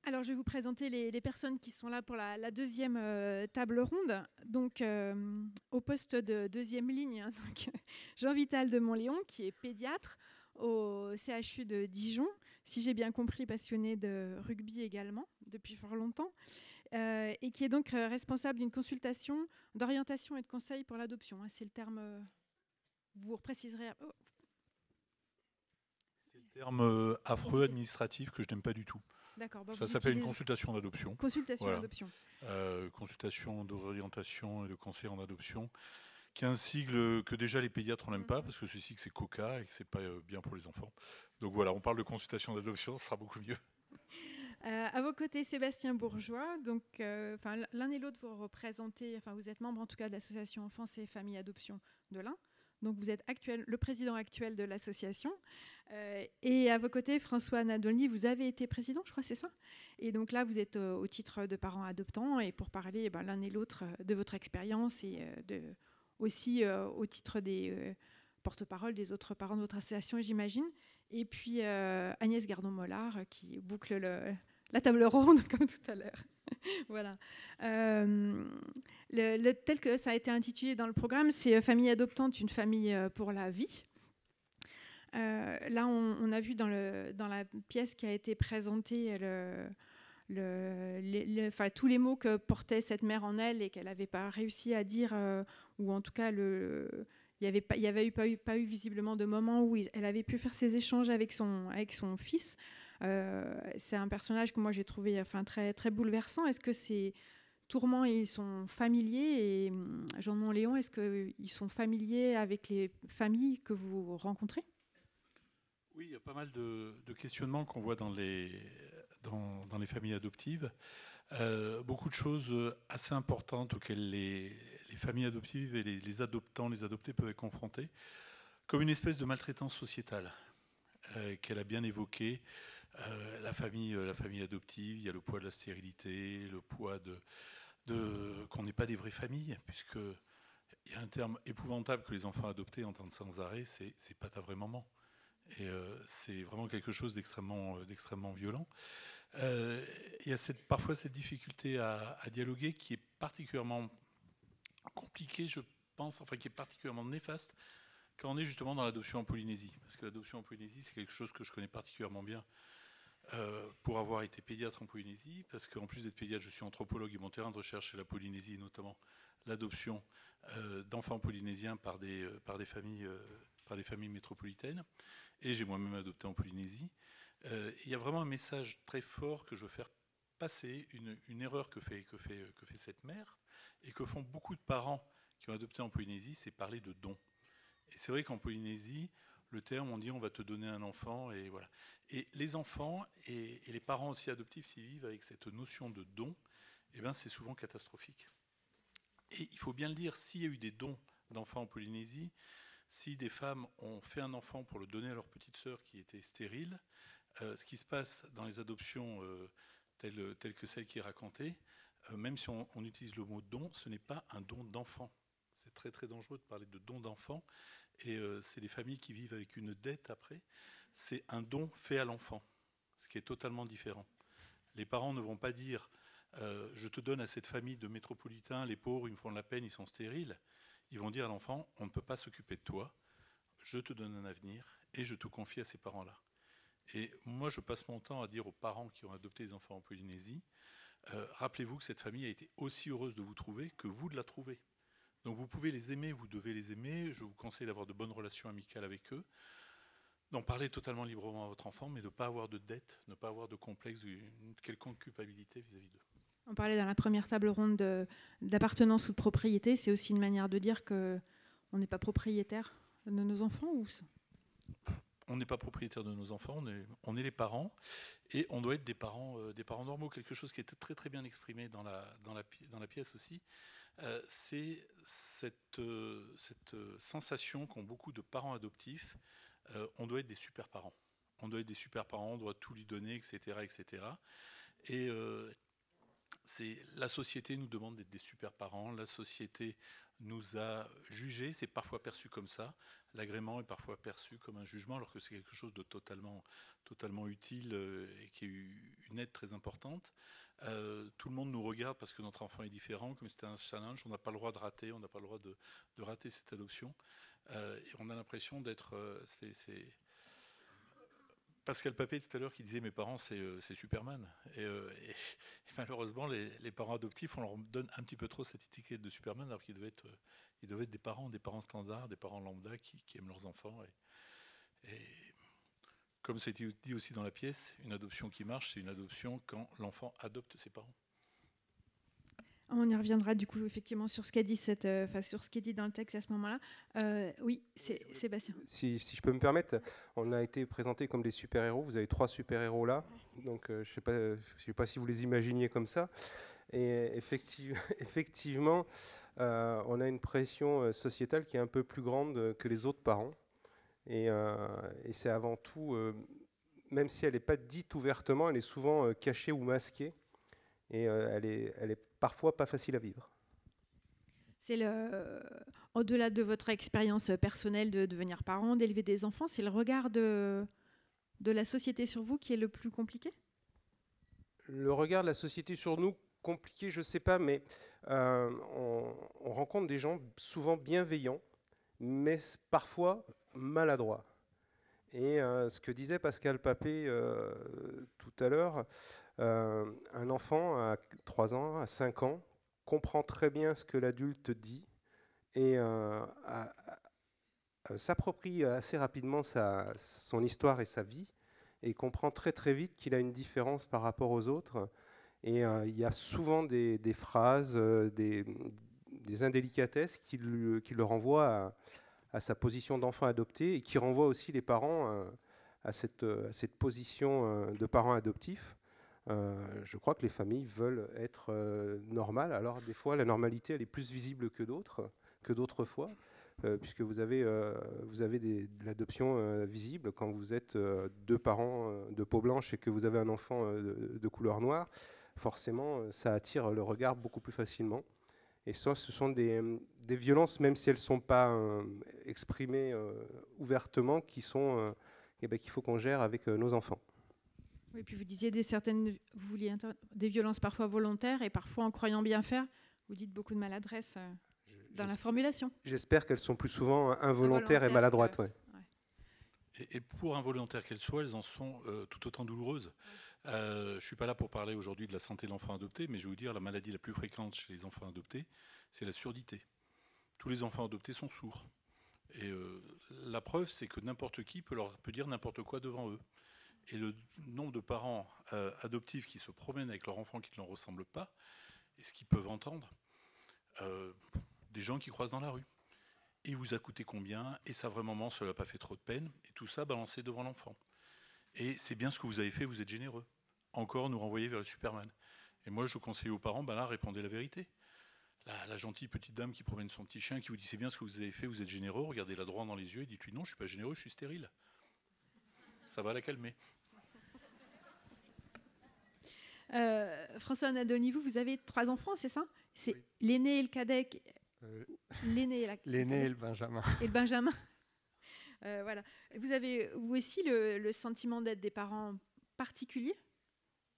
Alors, je vais vous présenter les personnes qui sont là pour la deuxième table ronde. Donc, au poste de deuxième ligne, hein, donc, Jean-Vital de Montléon, qui est pédiatre au CHU de Dijon, si j'ai bien compris, passionné de rugby également, depuis fort longtemps, et qui est donc responsable d'une consultation d'orientation et de conseil pour l'adoption. Hein, c'est le terme, vous préciserez. Oh. C'est le terme affreux administratif que je n'aime pas du tout. D'accord. Bah Ça vous s'appelle une utilisez consultation d'adoption. consultation Voilà. d'adoption. Consultation d'orientation et de conseil en adoption, qui est un sigle que déjà les pédiatres n'aiment pas, parce que ce sigle c'est coca et que c'est pas bien pour les enfants. Donc voilà, on parle de consultation d'adoption, ce sera beaucoup mieux. À vos côtés, Sébastien Bourgeois. Donc, l'un et l'autre, vous représentez, vous êtes membre en tout cas de l'association Enfance et Famille Adoption de l'Ain. Donc, vous êtes le président actuel de l'association. Et à vos côtés, François Nadolny, vous avez été président, je crois, c'est ça. Et donc là, vous êtes au titre de parents adoptants et pour parler l'un et l'autre de votre expérience et aussi au titre des porte-parole des autres parents de votre association, j'imagine. Et puis Agnès Gardon-Mollard qui boucle la table ronde comme tout à l'heure. Voilà. Tel que ça a été intitulé dans le programme, c'est Famille adoptante, une famille pour la vie. Là, on a vu dans la pièce qui a été présentée tous les mots que portait cette mère en elle et qu'elle n'avait pas réussi à dire, ou en tout cas il n'y avait pas eu visiblement de moment où elle avait pu faire ses échanges avec son fils. C'est un personnage que moi j'ai trouvé très, très bouleversant. Est-ce que ces tourments ils sont familiers et Jean de Montléon, est-ce qu'ils sont familiers avec les familles que vous rencontrez ? Oui, il y a pas mal de questionnements qu'on voit dans les familles adoptives. Beaucoup de choses assez importantes auxquelles les familles adoptives et les adoptants, les adoptés peuvent être confrontés, comme une espèce de maltraitance sociétale qu'elle a bien évoquée. La famille adoptive, il y a le poids de la stérilité, le poids qu'on n'est pas des vraies familles, puisque il y a un terme épouvantable que les enfants adoptés entendent sans arrêt, c'est pas ta vraie maman. Et c'est vraiment quelque chose d'extrêmement violent. Il y a parfois cette difficulté à dialoguer qui est particulièrement compliquée, je pense, qui est particulièrement néfaste quand on est justement dans l'adoption en Polynésie. Parce que l'adoption en Polynésie, c'est quelque chose que je connais particulièrement bien pour avoir été pédiatre en Polynésie, parce qu'en plus d'être pédiatre, je suis anthropologue et mon terrain de recherche c'est la Polynésie, et notamment l'adoption d'enfants polynésiens par des familles métropolitaines. Et j'ai moi-même adopté en Polynésie. Il y a vraiment un message très fort que je veux faire passer, une erreur que fait cette mère, et que font beaucoup de parents qui ont adopté en Polynésie, c'est parler de dons. Et c'est vrai qu'en Polynésie, le terme, on dit on va te donner un enfant, et voilà. Et les enfants et les parents aussi adoptifs, s'ils vivent avec cette notion de don, eh ben c'est souvent catastrophique. Et il faut bien le dire, s'il y a eu des dons d'enfants en Polynésie, si des femmes ont fait un enfant pour le donner à leur petite sœur qui était stérile, ce qui se passe dans les adoptions telles que celle qui est racontée, même si on utilise le mot don, ce n'est pas un don d'enfant. C'est très très dangereux de parler de don d'enfant. Et c'est des familles qui vivent avec une dette après. C'est un don fait à l'enfant, ce qui est totalement différent. Les parents ne vont pas dire je te donne à cette famille de métropolitains, les pauvres, ils me font de la peine, ils sont stériles. Ils vont dire à l'enfant, on ne peut pas s'occuper de toi, je te donne un avenir et je te confie à ces parents-là. Et moi, je passe mon temps à dire aux parents qui ont adopté des enfants en Polynésie, rappelez-vous que cette famille a été aussi heureuse de vous trouver que vous de la trouver. Donc vous pouvez les aimer, vous devez les aimer, je vous conseille d'avoir de bonnes relations amicales avec eux, d'en parler totalement librement à votre enfant, mais de ne pas avoir de dette, ne pas avoir de complexe, une quelconque culpabilité vis-à-vis d'eux. On parlait dans la première table ronde d'appartenance ou de propriété. C'est aussi une manière de dire qu'on n'est pas propriétaire de nos enfants ou... On n'est pas propriétaire de nos enfants, on est les parents, et on doit être des parents normaux. Quelque chose qui était très très bien exprimé dans la pièce aussi, c'est cette sensation qu'ont beaucoup de parents adoptifs, on doit être des super parents. On doit être des super parents, on doit tout lui donner, etc. etc. Et la société nous demande d'être des super parents, la société nous a jugés, c'est parfois perçu comme ça, l'agrément est parfois perçu comme un jugement alors que c'est quelque chose de totalement utile et qui est une une aide très importante. Tout le monde nous regarde parce que notre enfant est différent, comme c'était un challenge, on n'a pas le droit de rater, on n'a pas le droit de rater cette adoption. Et on a l'impression d'être... Pascal Papé tout à l'heure qui disait mes parents c'est Superman et malheureusement les parents adoptifs on leur donne un petit peu trop cette étiquette de Superman alors qu'ils devaient être des parents standards, des parents lambda qui aiment leurs enfants et comme ça a été dit aussi dans la pièce, une adoption qui marche c'est une adoption quand l'enfant adopte ses parents. On y reviendra du coup effectivement sur ce qu'a dit sur ce qui est dit dans le texte à ce moment-là. Oui, c'est Sébastien. Si je peux me permettre, on a été présenté comme des super-héros. Vous avez 3 super-héros là, donc je sais pas si vous les imaginiez comme ça. Et effectivement, on a une pression sociétale qui est un peu plus grande que les autres parents. Et c'est avant tout, même si elle n'est pas dite ouvertement, elle est souvent cachée ou masquée. Et elle est parfois pas facile à vivre. C'est au-delà de votre expérience personnelle de devenir parent, d'élever des enfants, c'est le regard de la société sur vous qui est le plus compliqué ? Le regard de la société sur nous, compliqué, je ne sais pas, mais on rencontre des gens souvent bienveillants, mais parfois maladroits. Et ce que disait Pascal Papé tout à l'heure, un enfant à 3 ans, à 5 ans, comprend très bien ce que l'adulte dit et s'approprie assez rapidement son histoire et sa vie et comprend très très vite qu'il a une différence par rapport aux autres. Et il y a souvent des phrases, des indélicatesses qui le renvoient à sa position d'enfant adopté et qui renvoient aussi les parents à cette position de parents adoptifs. Je crois que les familles veulent être normales. Alors des fois, la normalité, elle est plus visible que d'autres fois, puisque vous avez de l'adoption visible quand vous êtes 2 parents de peau blanche et que vous avez un enfant de couleur noire. Forcément, ça attire le regard beaucoup plus facilement. Et ça, ce sont des violences, même si elles ne sont pas exprimées ouvertement, qu'il faut qu'on gère avec nos enfants. Oui, puis vous disiez des violences parfois volontaires et parfois en croyant bien faire, vous dites beaucoup de maladresse dans la formulation. J'espère qu'elles sont plus souvent involontaires et maladroites. Ouais. Et pour involontaires qu'elles soient, elles en sont tout autant douloureuses. Je ne suis pas là pour parler aujourd'hui de la santé de l'enfant adopté, mais je vais vous dire la maladie la plus fréquente chez les enfants adoptés, c'est la surdité. Tous les enfants adoptés sont sourds. Et la preuve, c'est que n'importe qui peut dire n'importe quoi devant eux. Et le nombre de parents adoptifs qui se promènent avec leur enfant qui ne leur ressemble pas, et ce qu'ils peuvent entendre, des gens qui croisent dans la rue. Et vous a coûté combien ? Et ça, vraiment, cela n'a pas fait trop de peine. Et tout ça balancé devant l'enfant. Et c'est bien ce que vous avez fait, vous êtes généreux. Encore nous renvoyer vers le Superman. Et moi, je conseille aux parents, là, répondez la vérité. La gentille petite dame qui promène son petit chien, qui vous dit c'est bien ce que vous avez fait, vous êtes généreux, regardez-la droit dans les yeux et dites-lui non, je ne suis pas généreux, je suis stérile. Ça va la calmer. François Nadolny, vous avez 3 enfants, c'est ça ? C'est oui. L'aîné et le cadet. L'aîné et le Benjamin. Et le Benjamin. Voilà. Vous avez vous aussi le sentiment d'être des parents particuliers ?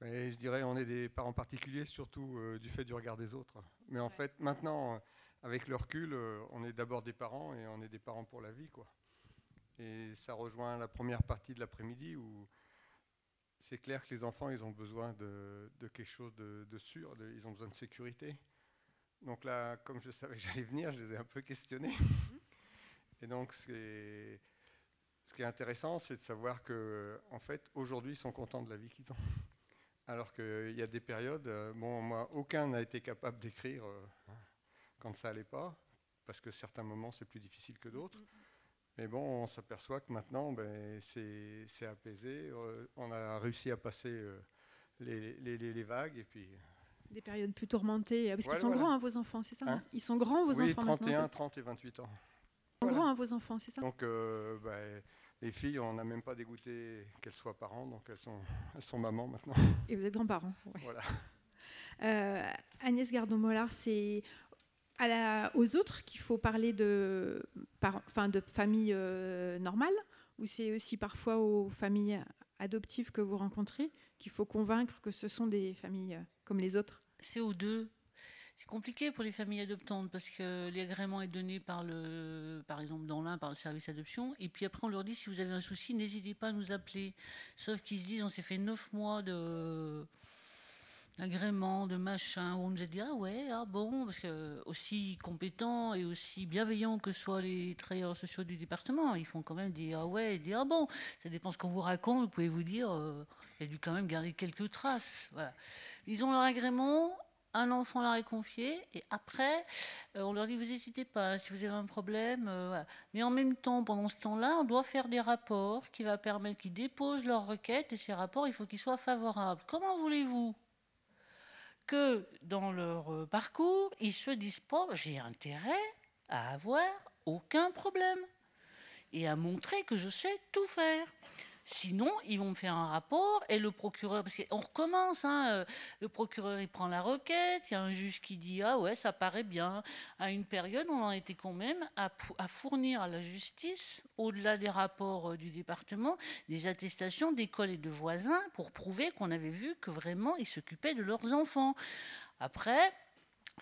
Je dirais on est des parents particuliers, surtout du fait du regard des autres. Mais en fait, maintenant, avec le recul, on est d'abord des parents et on est des parents pour la vie, quoi. Et ça rejoint la première partie de l'après-midi où c'est clair que les enfants, ils ont besoin de quelque chose de sûr, ils ont besoin de sécurité. Donc là, comme je savais que j'allais venir, je les ai un peu questionnés. Et donc, ce qui est intéressant, c'est de savoir qu'en fait, aujourd'hui, ils sont contents de la vie qu'ils ont. Alors qu'il y a des périodes, moi, aucun n'a été capable d'écrire quand ça n'allait pas, parce que certains moments, c'est plus difficile que d'autres. Mais bon, on s'aperçoit que maintenant, c'est apaisé. On a réussi à passer les vagues et puis... Des périodes plus tourmentées, parce qu'ils sont grands, vos enfants, c'est ça ? Ils sont grands, vos enfants 31, maintenant, 30 et 28 ans. Ils sont grands, vos enfants, c'est ça ? Donc, les filles, on n'a même pas dégoûté qu'elles soient parents, donc elles sont mamans maintenant. Et vous êtes grands-parents. Ouais. Voilà. Agnès Gardon-Mollard, c'est aux autres qu'il faut parler de familles normales, ou c'est aussi parfois aux familles adoptives que vous rencontrez qu'il faut convaincre que ce sont des familles comme les autres? C'est aux deux. C'est compliqué pour les familles adoptantes parce que l'agrément est donné par exemple dans l'un par le service adoption, et puis après on leur dit si vous avez un souci, n'hésitez pas à nous appeler. Sauf qu'ils se disent on s'est fait 9 mois d'agrément, de machin, où on nous a dit ah ouais, ah bon, parce que aussi compétents et aussi bienveillants que soient les travailleurs sociaux du département, ils font quand même dire ah ouais, dire ah bon, ça dépend ce qu'on vous raconte, vous pouvez vous dire il a dû quand même garder quelques traces. Voilà. Ils ont leur agrément. Un enfant leur est confié et après, on leur dit vous n'hésitez pas, si vous avez un problème. Voilà. Mais en même temps, pendant ce temps-là, on doit faire des rapports qui va permettre qu'ils déposent leurs requêtes et ces rapports, il faut qu'ils soient favorables. Comment voulez-vous que dans leur parcours, ils se disent pas j'ai intérêt à avoir aucun problème et à montrer que je sais tout faire? Sinon, ils vont me faire un rapport et le procureur, parce qu'on recommence, hein, le procureur il prend la requête, il y a un juge qui dit ah ouais ça paraît bien. À une période, on en était quand même à fournir à la justice, au-delà des rapports du département, des attestations d'écoles et de voisins pour prouver qu'on avait vu que vraiment ils s'occupaient de leurs enfants. Après,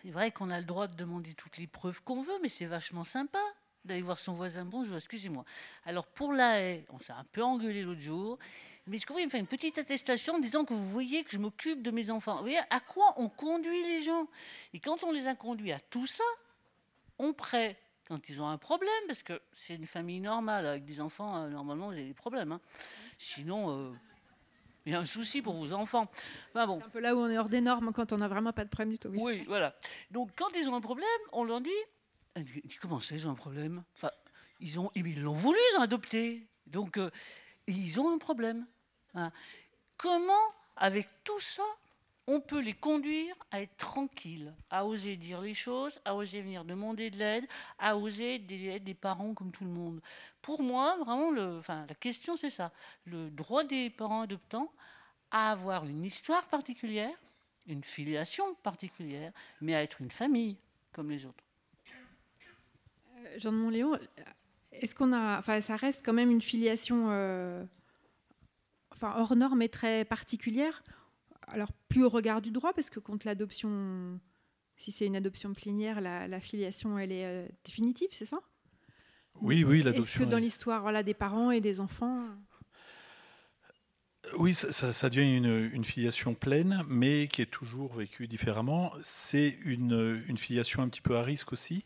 c'est vrai qu'on a le droit de demander toutes les preuves qu'on veut, mais c'est vachement sympa d'aller voir son voisin. Bonjour, excusez-moi. Alors pour la haie, on s'est un peu engueulé l'autre jour, mais est-ce que vous pouvez me faire une petite attestation en disant que vous voyez que je m'occupe de mes enfants? Vous voyez à quoi on conduit les gens? Et quand on les a conduits à tout ça, on prête quand ils ont un problème, parce que c'est une famille normale avec des enfants, normalement vous avez des problèmes. Hein. Sinon, il y a un souci pour vos enfants. Enfin, bon. C'est un peu là où on est hors des normes quand on n'a vraiment pas de problème du tout. Oui, voilà. Donc quand ils ont un problème, on leur dit comment ça, ils ont un problème? Enfin, ils l'ont voulu, ils ont adopté. Donc, ils ont un problème. Voilà. Comment, avec tout ça, on peut les conduire à être tranquilles, à oser dire les choses, à oser venir demander de l'aide, à oser être des parents comme tout le monde? Pour moi, vraiment, la question, c'est ça. Le droit des parents adoptants à avoir une histoire particulière, une filiation particulière, mais à être une famille comme les autres. Jean de Montléon, est-ce qu'on a, ça reste quand même une filiation hors norme et très particulière. Alors plus au regard du droit, parce que contre l'adoption, si c'est une adoption plénière, la filiation elle est définitive, c'est ça? Oui, l'adoption. Est-ce que dans l'histoire des parents et des enfants? Oui, ça devient une filiation pleine, mais qui est toujours vécue différemment. C'est une filiation un petit peu à risque aussi.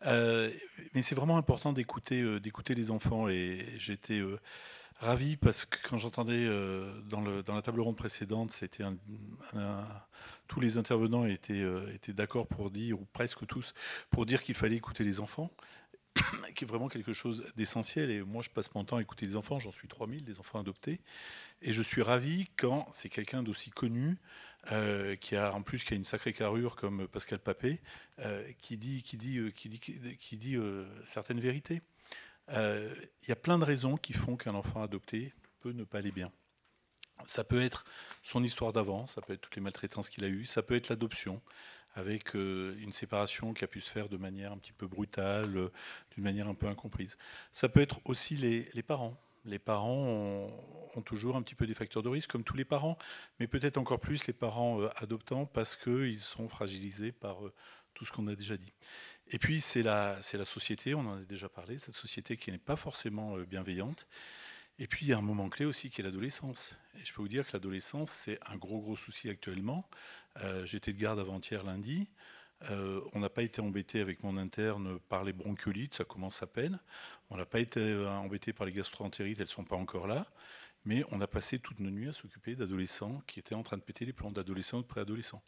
Mais c'est vraiment important d'écouter les enfants. Et j'étais ravi parce que quand j'entendais dans la table ronde précédente, c'était tous les intervenants étaient d'accord pour dire, ou presque tous, pour dire qu'il fallait écouter les enfants, qui est vraiment quelque chose d'essentiel. Et moi, je passe mon temps à écouter les enfants. J'en suis 3000, des enfants adoptés. Et je suis ravi quand c'est quelqu'un d'aussi connu, qui a une sacrée carrure comme Pascal Papet, qui dit certaines vérités. Il y a plein de raisons qui font qu'un enfant adopté peut ne pas aller bien. Ça peut être son histoire d'avant, ça peut être toutes les maltraitances qu'il a eues, ça peut être l'adoption, avec une séparation qui a pu se faire de manière un petit peu brutale, d'une manière un peu incomprise. Ça peut être aussi les parents. Les parents ont toujours un petit peu des facteurs de risque, comme tous les parents, mais peut-être encore plus les parents adoptants, parce qu'ils sont fragilisés par tout ce qu'on a déjà dit. Et puis c'est la société, on en a déjà parlé, cette société qui n'est pas forcément bienveillante. Et puis il y a un moment clé aussi qui est l'adolescence. Et je peux vous dire que l'adolescence, c'est un gros souci actuellement. J'étais de garde avant-hier lundi. On n'a pas été embêté avec mon interne par les bronchiolites, ça commence à peine. On n'a pas été embêté par les gastro-entérites, elles ne sont pas encore là. Mais on a passé toutes nos nuits à s'occuper d'adolescents qui étaient en train de péter les plombs, d'adolescents ou de préadolescents.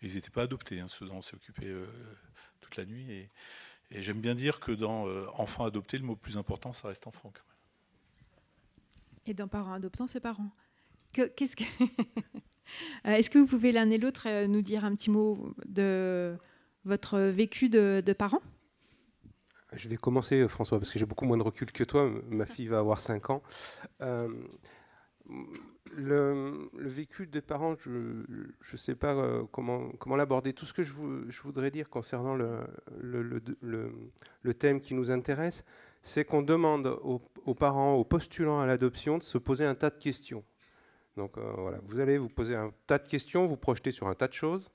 Et ils n'étaient pas adoptés, hein, ceux dont on s'est occupé toute la nuit. Et j'aime bien dire que dans enfants adoptés, le mot plus important, ça reste enfant quand même. Et dans parents adoptants, c'est parents. Est-ce que vous pouvez l'un et l'autre nous dire un petit mot de votre vécu de parents? Je vais commencer, François, parce que j'ai beaucoup moins de recul que toi. Ma fille va avoir 5 ans. Le vécu des parents, je ne sais pas comment l'aborder. Tout ce que je voudrais dire concernant le thème qui nous intéresse, c'est qu'on demande aux parents, aux postulants à l'adoption, de se poser un tas de questions Donc voilà, vous allez vous poser un tas de questions, vous projeter sur un tas de choses.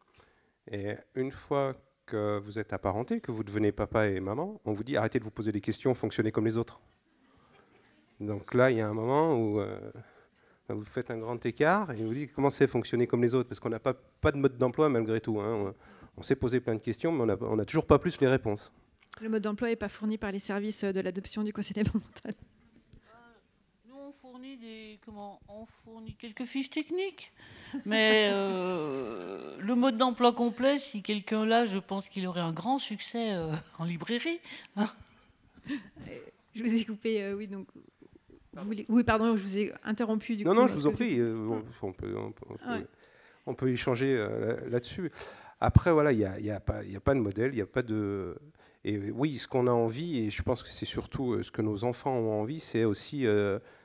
Et une fois que vous êtes apparenté, que vous devenez papa et maman, on vous dit arrêtez de vous poser des questions, fonctionnez comme les autres. Donc là, il y a un moment où vous faites un grand écart et vous dites comment c'est fonctionner comme les autres, parce qu'on n'a pas de mode d'emploi malgré tout. Hein. On s'est posé plein de questions, mais on n'a toujours pas plus les réponses. Le mode d'emploi n'est pas fourni par les services de l'adoption du conseil départemental. Nous, on fournit quelques fiches techniques, mais le mode d'emploi complet, si quelqu'un l'a, je pense qu'il aurait un grand succès en librairie. Hein. Je vous ai coupé, oui, donc... Oui, pardon, je vous ai interrompu. Du coup, non, je vous en prie, on peut échanger là-dessus. Après, voilà, il n'y a pas de modèle, il n'y a pas de... Et oui, ce qu'on a envie, et je pense que c'est surtout ce que nos enfants ont envie, c'est aussi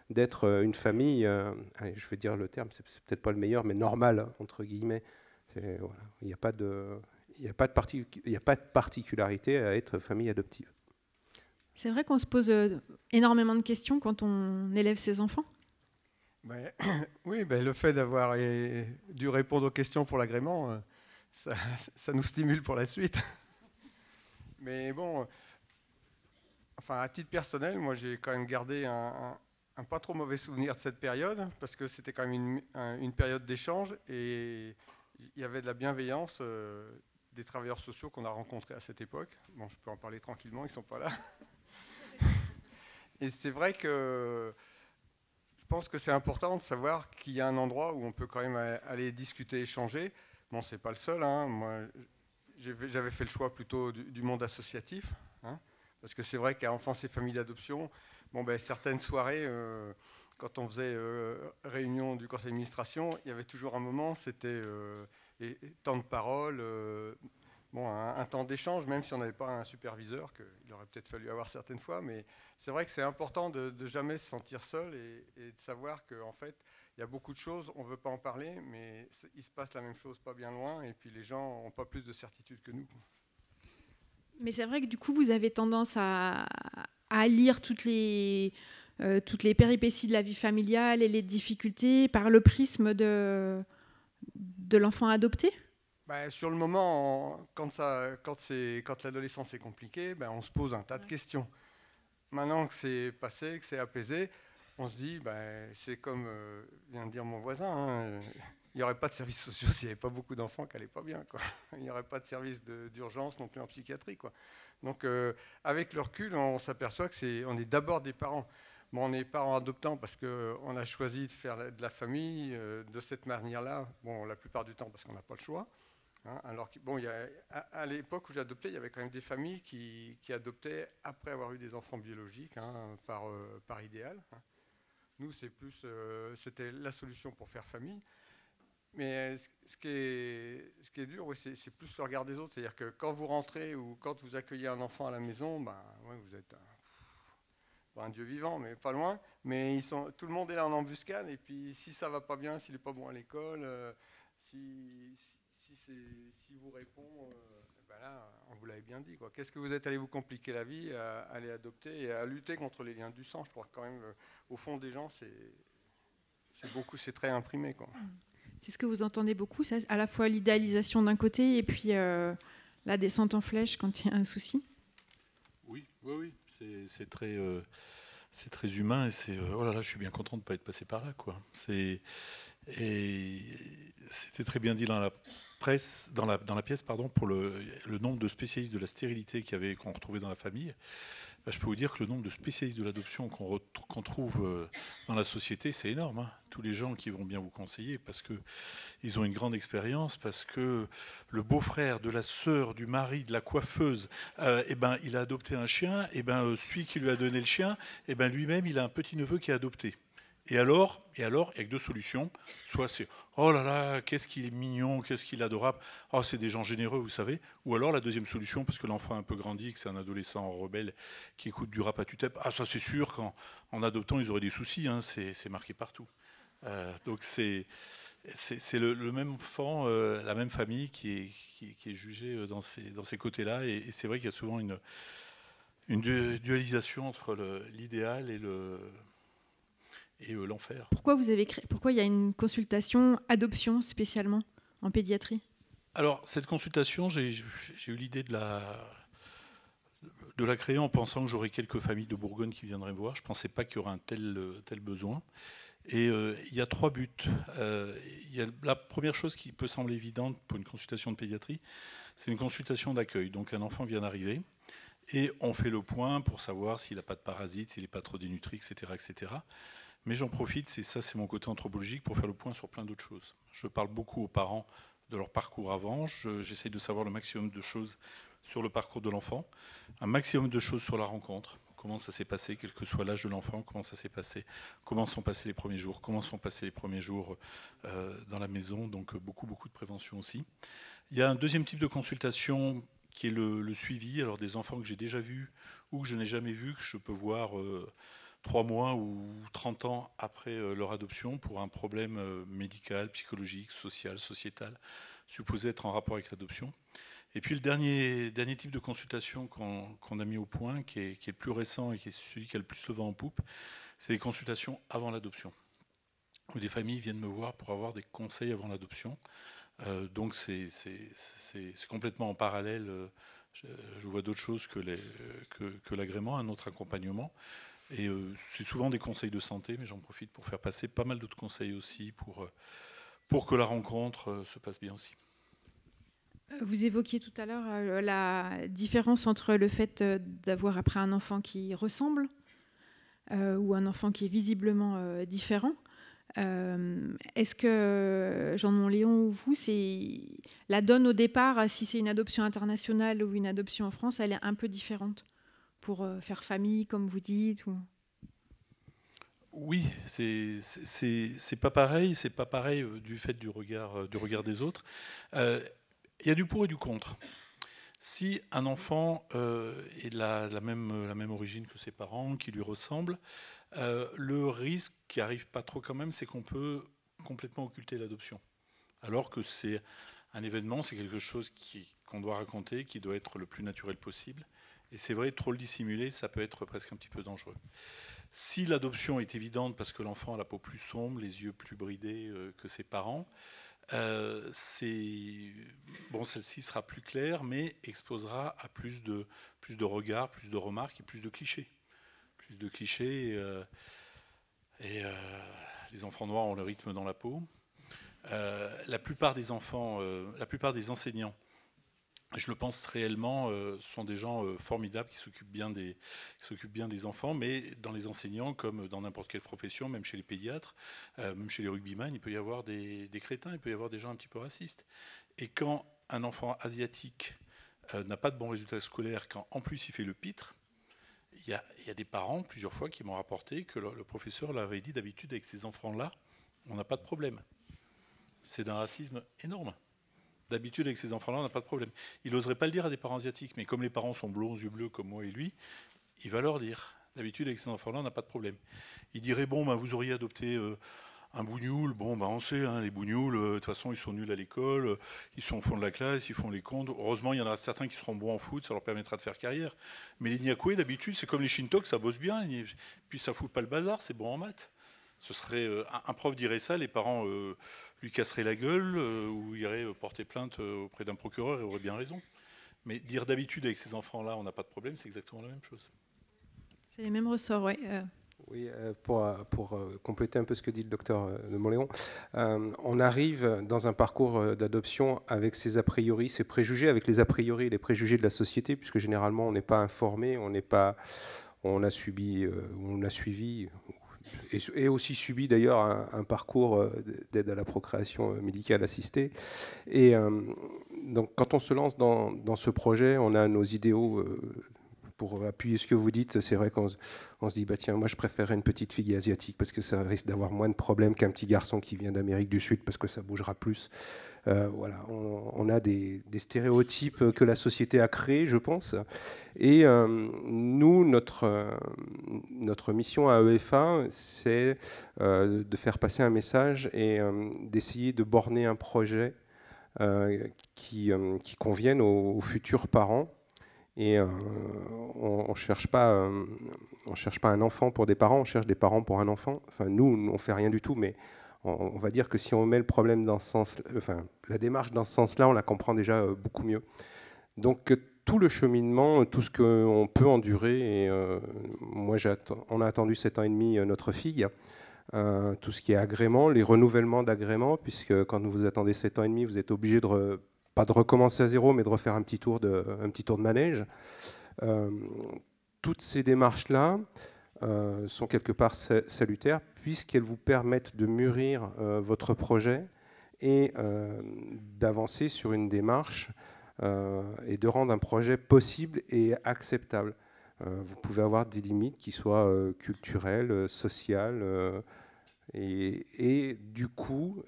d'être une famille, allez, je vais dire le terme, c'est peut-être pas le meilleur, mais normal, entre guillemets. Voilà, il n'y a pas de particularité à être famille adoptive. C'est vrai qu'on se pose énormément de questions quand on élève ses enfants. Oui, le fait d'avoir dû répondre aux questions pour l'agrément, ça nous stimule pour la suite. Mais bon, enfin, à titre personnel, moi j'ai quand même gardé un pas trop mauvais souvenir de cette période, parce que c'était quand même une période d'échange et il y avait de la bienveillance des travailleurs sociaux qu'on a rencontrés à cette époque. Bon, je peux en parler tranquillement, ils ne sont pas là. Et c'est vrai que je pense que c'est important de savoir qu'il y a un endroit où on peut quand même aller discuter, échanger. Bon, c'est pas le seul. Hein. Moi, j'avais fait le choix plutôt du monde associatif. Hein, parce que c'est vrai qu'à Enfance et Familles d'Adoption, certaines soirées, quand on faisait réunion du conseil d'administration, il y avait toujours un moment, c'était temps de parole, un temps d'échange, même si on n'avait pas un superviseur, qu'il aurait peut-être fallu avoir certaines fois, mais c'est vrai que c'est important de jamais se sentir seul et de savoir qu'en fait, il y a beaucoup de choses, on ne veut pas en parler, mais il se passe la même chose pas bien loin, et puis les gens n'ont pas plus de certitude que nous. Mais c'est vrai que du coup, vous avez tendance à lire toutes les péripéties de la vie familiale et les difficultés par le prisme de l'enfant adopté. Sur le moment, quand l'adolescence est compliquée, on se pose un tas de questions. Maintenant que c'est passé, que c'est apaisé, on se dit, c'est comme vient de dire mon voisin, hein, il n'y aurait pas de services sociaux s'il n'y avait pas beaucoup d'enfants qui n'allaient pas bien, quoi. Il n'y aurait pas de service d'urgence non plus en psychiatrie, quoi. Donc avec le recul, on s'aperçoit qu'on est d'abord des parents. Bon, on est parents adoptants parce qu'on a choisi de faire de la famille de cette manière-là, la plupart du temps parce qu'on n'a pas le choix. Hein, alors à l'époque où j'adoptais, il y avait quand même des familles qui adoptaient après avoir eu des enfants biologiques, hein, par idéal. Hein. Nous, c'était la solution pour faire famille. Mais ce qui est dur, oui, c'est plus le regard des autres. C'est-à-dire que quand vous rentrez ou quand vous accueillez un enfant à la maison, vous êtes un dieu vivant, mais pas loin. Mais tout le monde est là en embuscade. Et puis si ça va pas bien, s'il n'est pas bon à l'école, si vous répond, là, on vous l'avait bien dit, quoi. Qu'est-ce que vous êtes allé vous compliquer la vie à aller adopter et à lutter contre les liens du sang? Je crois que quand même, au fond des gens, c'est très imprimé, quoi. C'est ce que vous entendez beaucoup, ça, à la fois l'idéalisation d'un côté et puis la descente en flèche quand il y a un souci. Oui, c'est très humain et c'est oh là là, je suis bien content de ne pas être passé par là, quoi. Et c'était très bien dit dans la presse, dans la pièce, pardon, pour le nombre de spécialistes de la stérilité qu'on retrouvait dans la famille. Je peux vous dire que le nombre de spécialistes de l'adoption qu'on trouve dans la société, c'est énorme. Hein. Tous les gens qui vont bien vous conseiller parce qu'ils ont une grande expérience, parce que le beau-frère de la sœur, du mari, de la coiffeuse, il a adopté un chien, celui qui lui a donné le chien, lui-même, il a un petit-neveu qui a adopté. Et alors, il n'y a que deux solutions. Soit c'est « Oh là là, qu'est-ce qu'il est mignon, qu'est-ce qu'il est adorable. Oh, c'est des gens généreux, vous savez. » Ou alors la deuxième solution, parce que l'enfant a un peu grandi, que c'est un adolescent rebelle qui écoute du rap à tue-tête. Ah, ça c'est sûr, qu'en adoptant, ils auraient des soucis. Hein, c'est marqué partout. Donc c'est le même enfant, la même famille qui est jugée dans ces côtés-là. Et c'est vrai qu'il y a souvent une dualisation entre l'idéal et et l'enfer. Pourquoi il y a une consultation adoption spécialement en pédiatrie? Alors, cette consultation, j'ai eu l'idée de la créer en pensant que j'aurais quelques familles de Bourgogne qui viendraient me voir. Je ne pensais pas qu'il y aurait un tel besoin. Et il y a 3 buts. Il y a la première chose qui peut sembler évidente pour une consultation de pédiatrie, c'est une consultation d'accueil. Donc un enfant vient d'arriver et on fait le point pour savoir s'il n'a pas de parasites, s'il n'est pas trop dénutri, etc., etc. Mais j'en profite, c'est mon côté anthropologique, pour faire le point sur plein d'autres choses. Je parle beaucoup aux parents de leur parcours avant. J'essaye de savoir le maximum de choses sur le parcours de l'enfant, un maximum de choses sur la rencontre. Comment ça s'est passé, quel que soit l'âge de l'enfant, comment ça s'est passé, comment sont passés les premiers jours, dans la maison, donc beaucoup de prévention aussi. Il y a un deuxième type de consultation qui est le suivi, alors des enfants que j'ai déjà vus ou que je n'ai jamais vus, que je peux voir 3 mois ou 30 ans après leur adoption pour un problème médical, psychologique, social, sociétal, supposé être en rapport avec l'adoption. Et puis le dernier type de consultation qu'on a mis au point, qui est le plus récent et qui est celui qui a le plus le vent en poupe, c'est les consultations avant l'adoption, où des familles viennent me voir pour avoir des conseils avant l'adoption. Donc c'est complètement en parallèle. Je vois d'autres choses que l'agrément, un autre accompagnement. Et c'est souvent des conseils de santé, mais j'en profite pour faire passer pas mal d'autres conseils aussi pour que la rencontre se passe bien aussi. Vous évoquiez tout à l'heure la différence entre le fait d'avoir après un enfant qui ressemble ou un enfant qui est visiblement différent. Est-ce que, Jean de Montléon, ou vous, c'est la donne au départ, si c'est une adoption internationale ou une adoption en France, elle est un peu différente pour faire famille, comme vous dites ou... Oui, c'est pas pareil. C'est pas pareil du fait du regard des autres. Il y a du pour et du contre. Si un enfant est de la même origine que ses parents, qui lui ressemble, le risque qui arrive pas trop quand même, c'est qu'on peut complètement occulter l'adoption. Alors que c'est un événement, c'est quelque chose qu'on doit raconter, qui doit être le plus naturel possible. Et c'est vrai, trop le dissimuler, ça peut être presque un petit peu dangereux. Si l'adoption est évidente parce que l'enfant a la peau plus sombre, les yeux plus bridés que ses parents, celle-ci sera plus claire, mais exposera à plus de regards, plus de remarques et plus de clichés. Plus de clichés. Les enfants noirs ont le rythme dans la peau. La plupart des enfants, la plupart des enseignants, je le pense réellement, sont des gens formidables qui s'occupent bien des enfants, mais dans les enseignants, comme dans n'importe quelle profession, même chez les pédiatres, même chez les rugbyman, il peut y avoir des crétins, il peut y avoir des gens un petit peu racistes. Et quand un enfant asiatique n'a pas de bons résultats scolaires, quand en plus il fait le pitre, il y a des parents, plusieurs fois, qui m'ont rapporté que le professeur leur avait dit d'habitude avec ces enfants-là, on n'a pas de problème. C'est d'un racisme énorme. D'habitude, avec ces enfants-là, on n'a pas de problème. Il n'oserait pas le dire à des parents asiatiques, mais comme les parents sont blonds, yeux bleus, comme moi et lui, il va leur dire. D'habitude, avec ces enfants-là, on n'a pas de problème. Il dirait, vous auriez adopté un bougnoul. On sait, les bougnouls, de toute façon, ils sont nuls à l'école, ils sont au fond de la classe, ils font les comptes. Heureusement, il y en a certains qui seront bons en foot, ça leur permettra de faire carrière. Mais les Nyakoué, d'habitude, c'est comme les Shintok, ça bosse bien, puis ça fout pas le bazar, c'est bon en maths. Ce serait, un prof dirait ça, les parents lui casseraient la gueule ou iraient porter plainte auprès d'un procureur et auraient bien raison. Mais dire d'habitude avec ces enfants-là, on n'a pas de problème, c'est exactement la même chose. C'est les mêmes ressorts, oui. Oui, pour compléter un peu ce que dit le docteur de Montléon, on arrive dans un parcours d'adoption avec ses a priori, ses préjugés, avec les a priori et les préjugés de la société, puisque généralement on n'est pas informé, on a suivi, et aussi subi d'ailleurs un parcours d'aide à la procréation médicale assistée. Et donc quand on se lance dans ce projet, on a nos idéaux. Pour appuyer ce que vous dites, c'est vrai qu'on se dit, tiens, moi je préférerais une petite fille asiatique parce que ça risque d'avoir moins de problèmes qu'un petit garçon qui vient d'Amérique du Sud parce que ça bougera plus. Voilà, on a des stéréotypes que la société a créés, je pense. Et nous, notre mission à EFA, c'est de faire passer un message et d'essayer de borner un projet qui convienne aux futurs parents Et on ne cherche pas un enfant pour des parents, on cherche des parents pour un enfant. Enfin, nous, on ne fait rien du tout, mais on va dire que si on met le problème dans ce sens, enfin, la démarche dans ce sens-là, on la comprend déjà beaucoup mieux. Donc, tout le cheminement, tout ce qu'on peut endurer, et moi, on a attendu 7 ans et demi notre fille, tout ce qui est agrément, les renouvellements d'agrément, puisque quand vous attendez 7 ans et demi, vous êtes obligé de pas de recommencer à zéro, mais de refaire un petit tour de manège. Toutes ces démarches-là sont quelque part salutaires, puisqu'elles vous permettent de mûrir votre projet et d'avancer sur une démarche et de rendre un projet possible et acceptable. Vous pouvez avoir des limites qui soient culturelles, sociales, et du coup,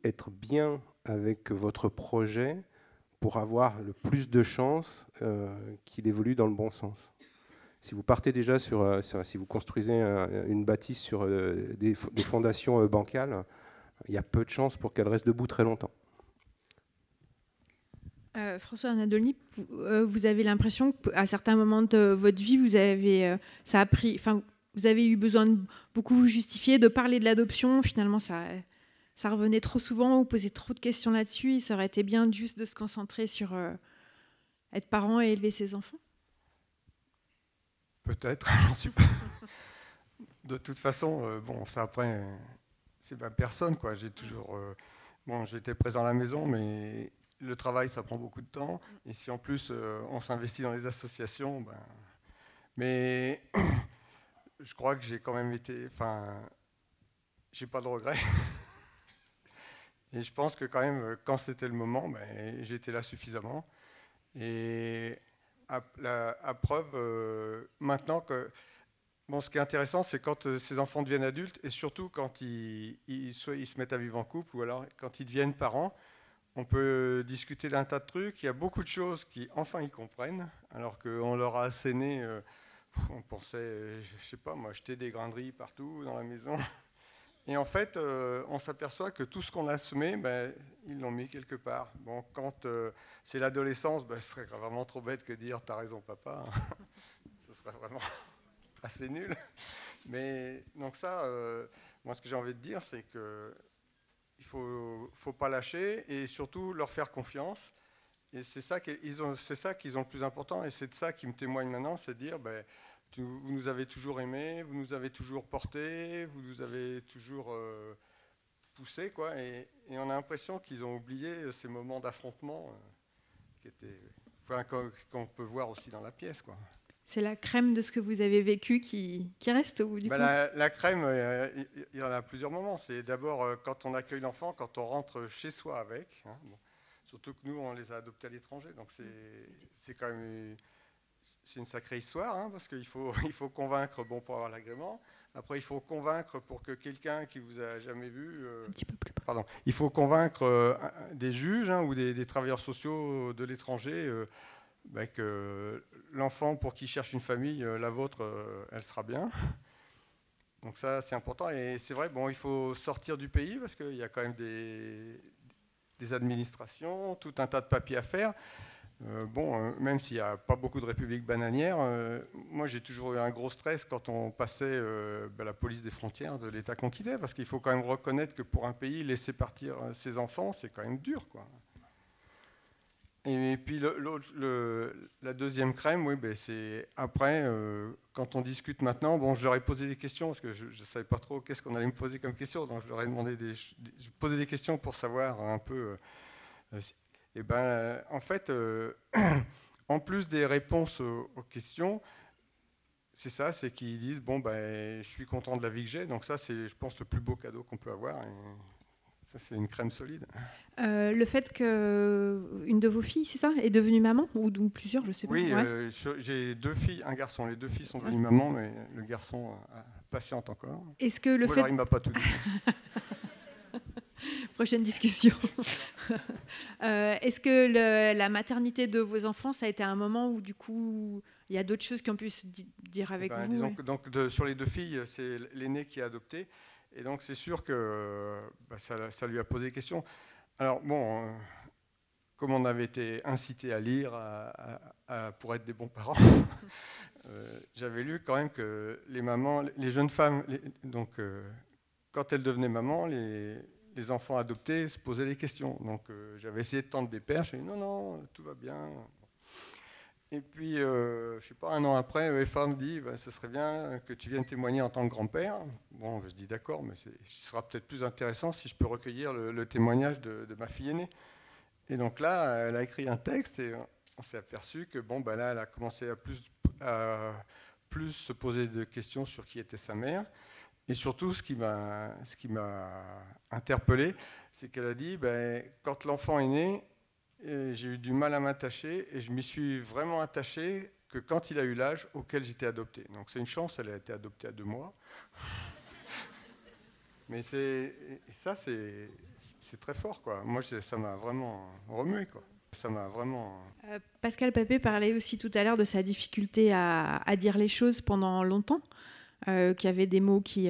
être bien avec votre projet pour avoir le plus de chances qu'il évolue dans le bon sens. Si vous partez déjà si vous construisez une bâtisse sur des fondations bancales, il y a peu de chances pour qu'elle reste debout très longtemps. François Nadolny, vous avez l'impression qu'à certains moments de votre vie, vous avez eu besoin de beaucoup vous justifier, de parler de l'adoption. Finalement, ça revenait trop souvent, vous posez trop de questions là-dessus. Ça aurait été bien juste de se concentrer sur être parent et élever ses enfants. Peut-être, j'en suis pas. De toute façon, bon, ça après, c'est ma personne, quoi. J'ai toujours, j'étais présent à la maison, mais le travail, ça prend beaucoup de temps. Et si en plus on s'investit dans les associations, mais je crois que j'ai quand même été, j'ai pas de regrets. Et je pense que quand même, quand c'était le moment, j'étais là suffisamment. Et à preuve, maintenant que... Bon, ce qui est intéressant, c'est quand ces enfants deviennent adultes, et surtout quand ils se mettent à vivre en couple, ou alors quand ils deviennent parents, on peut discuter d'un tas de trucs. Il y a beaucoup de choses qui, enfin, ils comprennent, alors qu'on leur a asséné, on pensait, je sais pas, moi, jeter des grains de riz partout dans la maison. Et en fait, on s'aperçoit que tout ce qu'on a semé, ils l'ont mis quelque part. Bon, quand c'est l'adolescence, ce serait vraiment trop bête que de dire « t'as raison, papa ». Ce serait vraiment assez nul. Mais donc ça, moi, ce que j'ai envie de dire, c'est que il faut pas lâcher et surtout leur faire confiance. Et c'est ça qu'ils ont le plus important. Et c'est de ça qu'ils me témoignent maintenant, c'est de dire vous nous avez toujours aimés, vous nous avez toujours portés, vous nous avez toujours poussés, quoi. Et on a l'impression qu'ils ont oublié ces moments d'affrontement qu'on peut voir aussi dans la pièce, quoi. C'est la crème de ce que vous avez vécu qui reste au bout du compte. La crème, il y en a plusieurs moments. C'est d'abord quand on accueille l'enfant, quand on rentre chez soi avec. Hein, bon. Surtout que nous, on les a adoptés à l'étranger. Donc c'est quand même une sacrée histoire, hein, parce qu'il faut convaincre pour avoir l'agrément. Après, il faut convaincre pour que quelqu'un qui vous a jamais vu... Un petit peu plus bas. Pardon. Il faut convaincre des juges ou des travailleurs sociaux de l'étranger que l'enfant pour qui cherche une famille, la vôtre, elle sera bien. Donc ça, c'est important. Et c'est vrai, il faut sortir du pays parce qu'il y a quand même des administrations, tout un tas de papiers à faire. Même s'il n'y a pas beaucoup de républiques bananières, moi j'ai toujours eu un gros stress quand on passait la police des frontières de l'État qu'on quittait, parce qu'il faut quand même reconnaître que pour un pays, laisser partir ses enfants, c'est quand même dur, quoi. Et puis la deuxième crème, c'est après, quand on discute maintenant, je leur ai posé des questions, parce que je ne savais pas trop qu'est-ce qu'on allait me poser comme question, donc je leur ai demandé poser des questions pour savoir un peu... en fait, en plus des réponses aux questions, c'est ça, c'est qu'ils disent, je suis content de la vie que j'ai, donc ça, c'est, je pense, le plus beau cadeau qu'on peut avoir. Et ça, c'est une crème solide. Le fait qu'une de vos filles, c'est ça, est devenue maman, ou plusieurs, je sais pas. Oui, j'ai 2 filles, un garçon. Les 2 filles sont devenues maman, mais le garçon patiente encore. Est-ce que le fait... Alors, il ne m'a pas tout dit. Prochaine discussion. Est-ce que la maternité de vos enfants, ça a été un moment où, du coup, il y a d'autres choses qu'on peut se dire avec vous? Disons que donc, sur les 2 filles, c'est l'aînée qui a adopté. Et donc, c'est sûr que ça lui a posé des questions. Alors, comme on avait été incité à lire pour être des bons parents, j'avais lu quand même que les mamans, les jeunes femmes, quand elles devenaient mamans, les enfants adoptés se posaient des questions. Donc j'avais essayé de tendre des perches, j'ai dit non, tout va bien. Et puis, je sais pas, 1 an après, EFA me dit ce serait bien que tu viennes témoigner en tant que grand-père. Bon, je dis d'accord, mais ce sera peut-être plus intéressant si je peux recueillir le témoignage de ma fille aînée. Et donc là, elle a écrit un texte et on s'est aperçu que là, elle a commencé à plus se poser de questions sur qui était sa mère. Et surtout, ce qui m'a interpellé, c'est qu'elle a dit quand l'enfant est né, j'ai eu du mal à m'attacher et je m'y suis vraiment attaché que quand il a eu l'âge auquel j'étais adopté. Donc c'est une chance, elle a été adoptée à 2 mois. Mais ça, c'est très fort, quoi. Moi, ça m'a vraiment remué, quoi. Ça m'a vraiment... Pascal Papé parlait aussi tout à l'heure de sa difficulté à dire les choses pendant longtemps, qu'il y avait des mots qui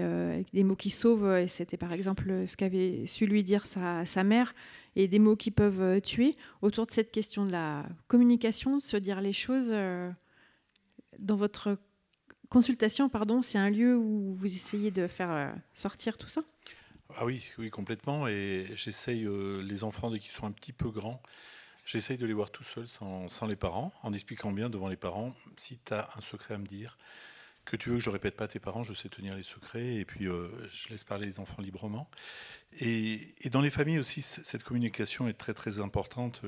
sauvent, et c'était par exemple ce qu'avait su lui dire sa mère, et des mots qui peuvent tuer. Autour de cette question de la communication, de se dire les choses, dans votre consultation, c'est un lieu où vous essayez de faire sortir tout ça ? Ah oui, complètement. Et j'essaye, les enfants, dès qu'ils sont un petit peu grands, j'essaye de les voir tout seuls, sans les parents, en expliquant bien devant les parents, si tu as un secret à me dire, que tu veux que je ne répète pas à tes parents, je sais tenir les secrets, et puis je laisse parler les enfants librement. Et dans les familles aussi, cette communication est très très importante,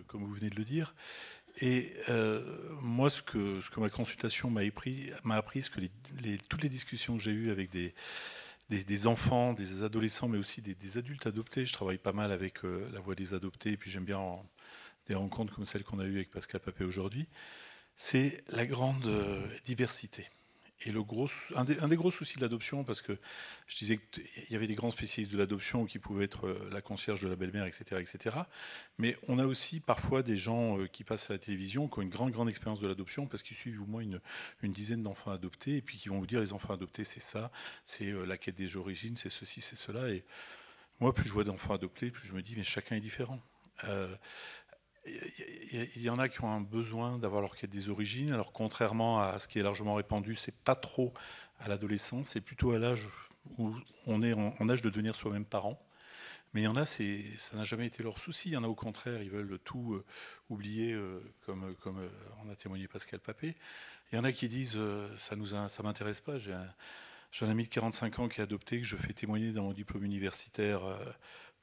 comme vous venez de le dire. Et moi, ce que ma consultation m'a appris, c'est que toutes les discussions que j'ai eues avec des enfants, des adolescents, mais aussi des adultes adoptés, je travaille pas mal avec la voix des adoptés, et puis j'aime bien des rencontres comme celle qu'on a eues avec Pascal Papé aujourd'hui, c'est la grande diversité. Et un des gros soucis de l'adoption, parce que je disais qu'il y avait des grands spécialistes de l'adoption qui pouvaient être la concierge de la belle-mère, etc. Mais on a aussi parfois des gens qui passent à la télévision, qui ont une grande expérience de l'adoption, parce qu'ils suivent au moins une dizaine d'enfants adoptés, et puis qui vont vous dire les enfants adoptés, c'est ça, c'est la quête des origines, c'est ceci, c'est cela. Et moi, plus je vois d'enfants adoptés, plus je me dis, mais chacun est différent. Il y en a qui ont un besoin d'avoir leur quête des origines. Alors contrairement à ce qui est largement répandu, c'est pas trop à l'adolescence, c'est plutôt à l'âge où on est en âge de devenir soi-même parent. Mais il y en a, ça n'a jamais été leur souci. Il y en a au contraire, ils veulent tout oublier, comme on a témoigné Pascal Papé. Il y en a qui disent ça m'intéresse pas. J'ai un ami de 45 ans qui est adopté, que je fais témoigner dans mon diplôme universitaire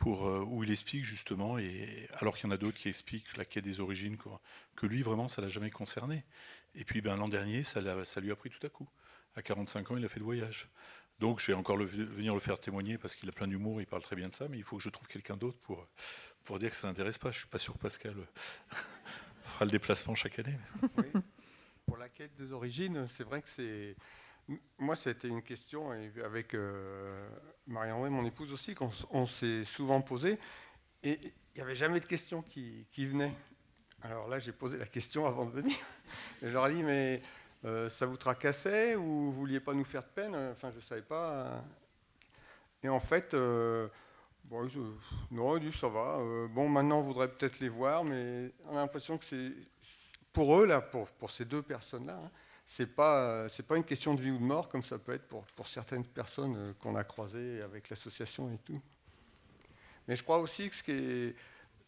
où il explique justement, et alors qu'il y en a d'autres qui expliquent la quête des origines, que lui vraiment ça l'a jamais concerné. Et puis l'an dernier ça lui a pris tout à coup. À 45 ans il a fait le voyage. Donc je vais encore venir le faire témoigner parce qu'il a plein d'humour, il parle très bien de ça, mais il faut que je trouve quelqu'un d'autre pour dire que ça n'intéresse pas. Je suis pas sûr que Pascal fera le déplacement chaque année. Oui. Pour la quête des origines, c'est vrai que c'est... Moi, c'était une question avec Marie-André, mon épouse aussi, qu'on s'est souvent posé. Et il n'y avait jamais de questions qui venaient. Alors là, j'ai posé la question avant de venir. Et je leur ai dit, mais ça vous tracassait ou vous ne vouliez pas nous faire de peine? Enfin, je ne savais pas. Et en fait, non, dit, ça va. Maintenant, on voudrait peut-être les voir, mais on a l'impression que c'est... Pour eux, là, pour ces 2 personnes-là, hein, c'est pas une question de vie ou de mort comme ça peut être pour certaines personnes qu'on a croisées avec l'association et tout. Mais je crois aussi que ce qui est...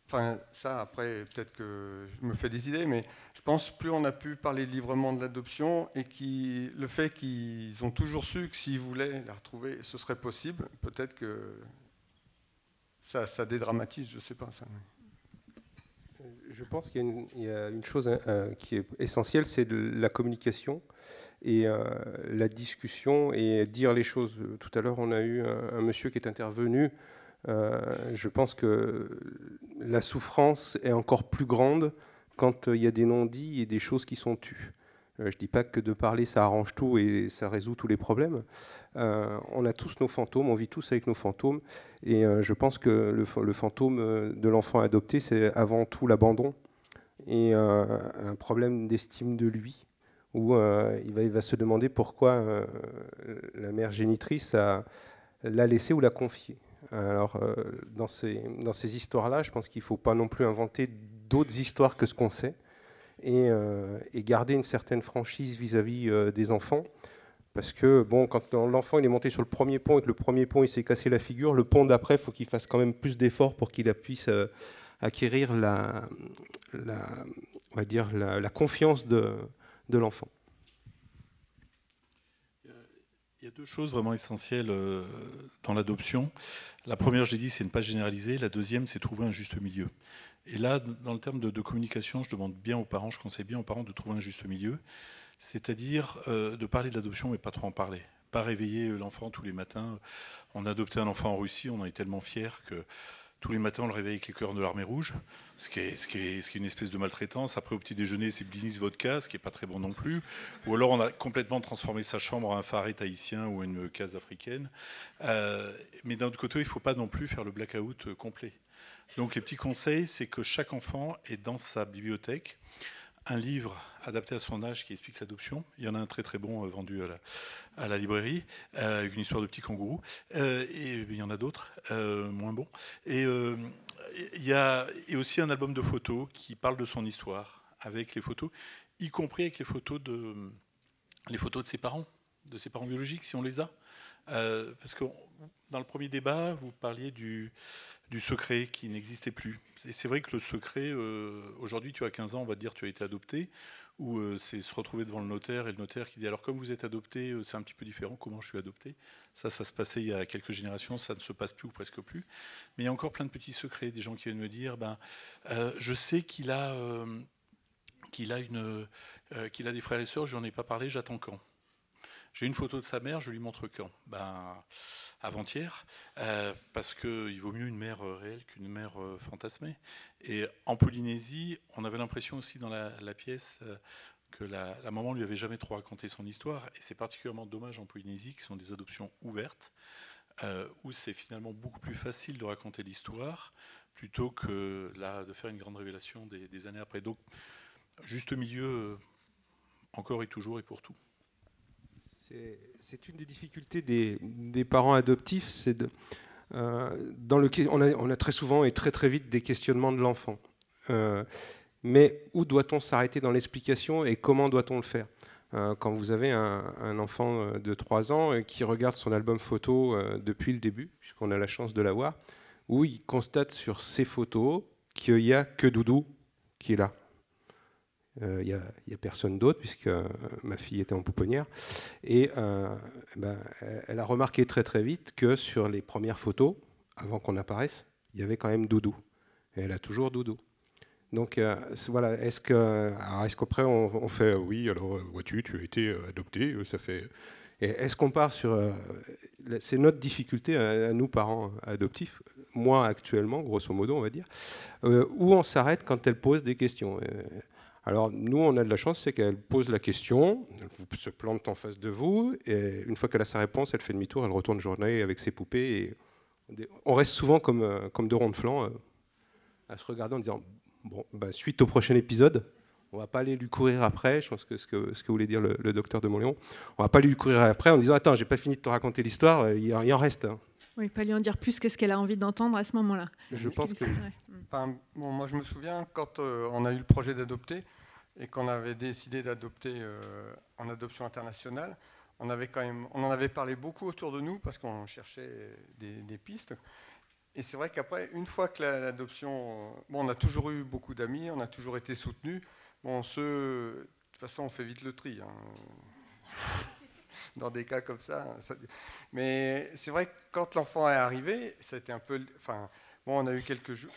Enfin, ça, après, peut-être que je me fais des idées, mais je pense plus on a pu parler de librement de l'adoption et le fait qu'ils ont toujours su que s'ils voulaient la retrouver, ce serait possible, peut-être que ça dédramatise, je ne sais pas ça. Je pense qu'il y a une chose qui est essentielle, c'est la communication et la discussion et dire les choses. Tout à l'heure, on a eu un monsieur qui est intervenu. Je pense que la souffrance est encore plus grande quand il y a des non-dits et des choses qui sont tues. Je ne dis pas que de parler, ça arrange tout et ça résout tous les problèmes. On a tous nos fantômes, on vit tous avec nos fantômes. Et je pense que le fantôme de l'enfant adopté, c'est avant tout l'abandon et un problème d'estime de lui, où il va se demander pourquoi la mère génitrice l'a laissé ou l'a confié. Alors, dans ces histoires-là, je pense qu'il ne faut pas non plus inventer d'autres histoires que ce qu'on sait, et garder une certaine franchise vis-à-vis des enfants. Parce que bon, quand l'enfant il est monté sur le premier pont et que le premier pont il s'est cassé la figure, le pont d'après, il faut qu'il fasse quand même plus d'efforts pour qu'il puisse acquérir on va dire la confiance de l'enfant. Il y a deux choses vraiment essentielles dans l'adoption. La première, je l'ai dit, c'est ne pas généraliser. La deuxième, c'est trouver un juste milieu. Et là, dans le terme de communication, je demande bien aux parents, je conseille bien aux parents de trouver un juste milieu. C'est-à-dire de parler de l'adoption, mais pas trop en parler. Pas réveiller l'enfant tous les matins. On a adopté un enfant en Russie, on en est tellement fiers que tous les matins, on le réveille avec les couleurs de l'armée rouge, ce qui est une espèce de maltraitance. Après, au petit déjeuner, c'est blinis vodka, ce qui n'est pas très bon non plus. Ou alors, on a complètement transformé sa chambre en un pharet haïtien ou une case africaine. Mais d'un autre côté, il ne faut pas non plus faire le blackout complet. Donc, les petits conseils, c'est que chaque enfant ait dans sa bibliothèque un livre adapté à son âge qui explique l'adoption. Il y en a un très très bon vendu à la librairie, avec une histoire de petit kangourou. Et il y en a d'autres, moins bons. Et il y a aussi un album de photos qui parle de son histoire, avec les photos, y compris avec les photos de ses parents biologiques, si on les a. Parce que dans le premier débat, vous parliez du secret qui n'existait plus. Et c'est vrai que le secret, aujourd'hui tu as 15 ans, on va te dire tu as été adopté, ou c'est se retrouver devant le notaire et le notaire qui dit alors comme vous êtes adopté, c'est un petit peu différent, comment je suis adopté. Ça se passait il y a quelques générations, ça ne se passe plus ou presque plus. Mais il y a encore plein de petits secrets, des gens qui viennent me dire, je sais qu'il a des frères et sœurs, je n'en ai pas parlé, j'attends quand. J'ai une photo de sa mère, je lui montre quand. Avant-hier, parce qu'il vaut mieux une mère réelle qu'une mère fantasmée. Et en Polynésie, on avait l'impression aussi dans la pièce que la maman lui avait jamais trop raconté son histoire. Et c'est particulièrement dommage en Polynésie, qui sont des adoptions ouvertes, où c'est finalement beaucoup plus facile de raconter l'histoire, plutôt que de faire une grande révélation des années après. Donc, juste milieu, encore et toujours et pour tout. C'est une des difficultés des parents adoptifs, c'est dans lequel on a très souvent et très très vite des questionnements de l'enfant. Mais où doit-on s'arrêter dans l'explication et comment doit-on le faire ? Quand vous avez un enfant de 3 ans qui regarde son album photo depuis le début, puisqu'on a la chance de l'avoir, où il constate sur ses photos qu'il n'y a que Doudou qui est là. Il n'y a personne d'autre, puisque ma fille était en pouponnière. Et elle a remarqué très très vite que sur les premières photos, avant qu'on apparaisse, il y avait quand même Doudou. Et elle a toujours Doudou. Donc voilà, est-ce qu'après on fait oui, alors vois-tu, tu as été adopté, ça fait. Et est-ce qu'on part sur. C'est notre difficulté à nous, parents adoptifs, moi actuellement, grosso modo, on va dire, où on s'arrête quand elle pose des questions. Alors, nous, on a de la chance, c'est qu'elle pose la question, elle se plante en face de vous, et une fois qu'elle a sa réponse, elle fait demi-tour, elle retourne jouer avec ses poupées. Et on reste souvent comme deux ronds de flanc, à se regarder en disant bon, suite au prochain épisode, on ne va pas aller lui courir après, je pense que ce que voulait dire le docteur de Montléon, on ne va pas lui courir après en disant attends, j'ai pas fini de te raconter l'histoire, il en reste. Hein. Oui, pas lui en dire plus que ce qu'elle a envie d'entendre à ce moment-là. Je pense que... Enfin, moi, je me souviens, quand on a eu le projet d'adopter et qu'on avait décidé d'adopter en adoption internationale, on en avait parlé beaucoup autour de nous parce qu'on cherchait des pistes. Et c'est vrai qu'après, une fois que l'adoption... on a toujours eu beaucoup d'amis, on a toujours été soutenus. De toute façon, on fait vite le tri. Hein. Dans des cas comme ça. Mais c'est vrai que quand l'enfant est arrivé, ça a été un peu... on a eu quelques jours.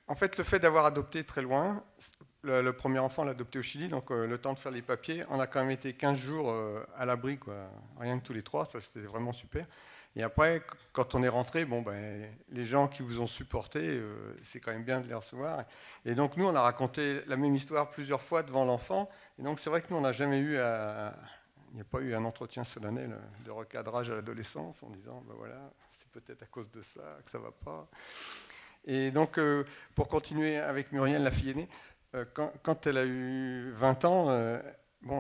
En fait, le fait d'avoir adopté très loin, le premier enfant, on l'a adopté au Chili, donc le temps de faire les papiers, on a quand même été 15 jours à l'abri, quoi. Rien que tous les 3, ça c'était vraiment super. Et après, quand on est rentré, les gens qui vous ont supporté, c'est quand même bien de les recevoir. Et donc nous, on a raconté la même histoire plusieurs fois devant l'enfant. Et donc c'est vrai que nous, on n'a jamais eu il n'y a pas eu un entretien solennel de recadrage à l'adolescence en disant, voilà, c'est peut-être à cause de ça que ça ne va pas. Et donc, pour continuer avec Muriel, la fille aînée, quand elle a eu 20 ans,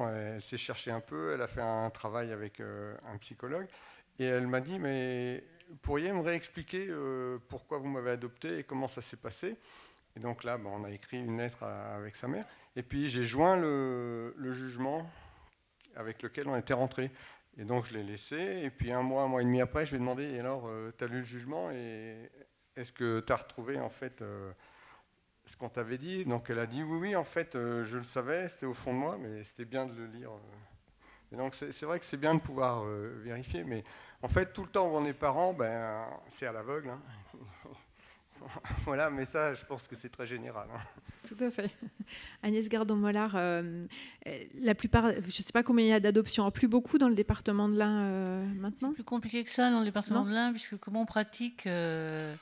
elle s'est cherchée un peu, elle a fait un travail avec un psychologue, et elle m'a dit, mais pourriez me réexpliquer pourquoi vous m'avez adopté et comment ça s'est passé ? Et donc là, on a écrit une lettre avec sa mère. Et puis j'ai joint le jugement avec lequel on était rentré. Et donc je l'ai laissé. Et puis un mois et demi après, je lui ai demandé, et alors, tu as lu le jugement et est-ce que tu as retrouvé en fait ce qu'on t'avait dit? Donc elle a dit oui, en fait, je le savais, c'était au fond de moi, mais c'était bien de le lire. Et donc c'est vrai que c'est bien de pouvoir vérifier, mais en fait, tout le temps où on est parent, c'est à l'aveugle. Hein. Voilà, mais ça, je pense que c'est très général. Hein. Tout à fait. Agnès Gardon-Mollard, la plupart, je ne sais pas combien il y a d'adoptions, plus beaucoup dans le département de l'Ain maintenant. C'est plus compliqué que ça dans le département de l'Ain, puisque comme on pratique le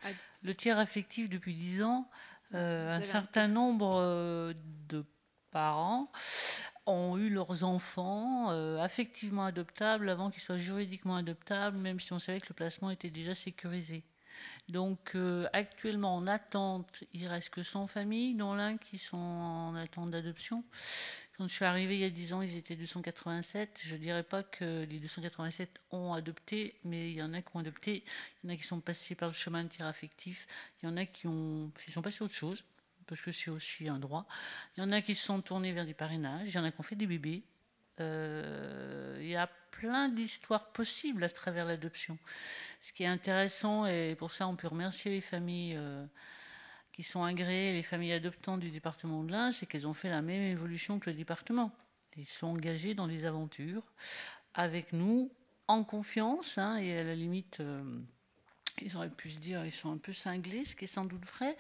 tiers affectif depuis 10 ans, un certain nombre de parents ont eu leurs enfants affectivement adoptables avant qu'ils soient juridiquement adoptables, même si on savait que le placement était déjà sécurisé. Donc actuellement en attente, il ne reste que 100 familles dans l'Ain qui sont en attente d'adoption. Quand je suis arrivée il y a 10 ans, ils étaient 287. Je ne dirais pas que les 287 ont adopté, mais il y en a qui ont adopté. Il y en a qui sont passés par le chemin de tiers affectif. Il y en a qui sont passés à autre chose, parce que c'est aussi un droit. Il y en a qui se sont tournés vers des parrainages. Il y en a qui ont fait des bébés. Il y a plein d'histoires possibles à travers l'adoption. Ce qui est intéressant, et pour ça on peut remercier les familles qui sont agréées, les familles adoptantes du département de l'Ain, c'est qu'elles ont fait la même évolution que le département. Ils sont engagés dans des aventures avec nous, en confiance, hein, et à la limite, ils auraient pu se dire ils sont un peu cinglés, ce qui est sans doute vrai,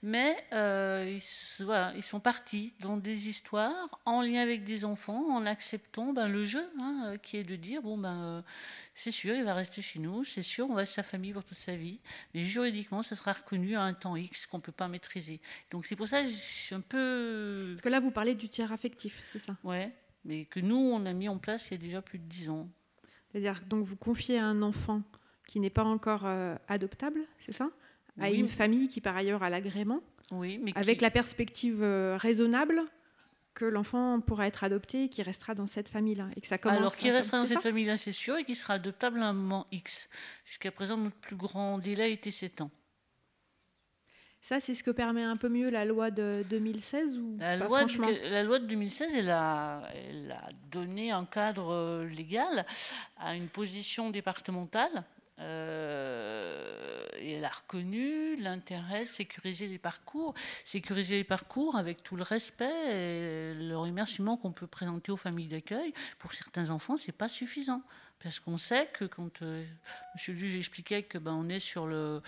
mais ils sont partis dans des histoires en lien avec des enfants, en acceptant le jeu, hein, qui est de dire c'est sûr, il va rester chez nous, c'est sûr, on va être sa famille pour toute sa vie, mais juridiquement, ça sera reconnu à un temps X qu'on ne peut pas maîtriser. Donc c'est pour ça que je suis un peu... Parce que là, vous parlez du tiers affectif, c'est ça? Ouais, mais que nous, on a mis en place il y a déjà plus de 10 ans. C'est-à-dire, donc vous confiez à un enfant qui n'est pas encore adoptable, c'est ça? À une famille qui, par ailleurs, a l'agrément, mais avec la perspective raisonnable que l'enfant pourra être adopté et qui restera dans cette famille-là. Et que ça commence. Alors, qui restera dans cette famille-là, c'est sûr, et qui sera adoptable à un moment X. Jusqu'à présent, notre plus grand délai était 7 ans. Ça, c'est ce que permet un peu mieux la loi de 2016 ou la pas, loi franchement la loi de 2016, elle a donné un cadre légal à une position départementale. Et elle a reconnu l'intérêt de sécuriser les parcours avec tout le respect et le remerciement qu'on peut présenter aux familles d'accueil. Pour certains enfants, c'est pas suffisant parce qu'on sait que quand Monsieur le juge expliquait que on est sur le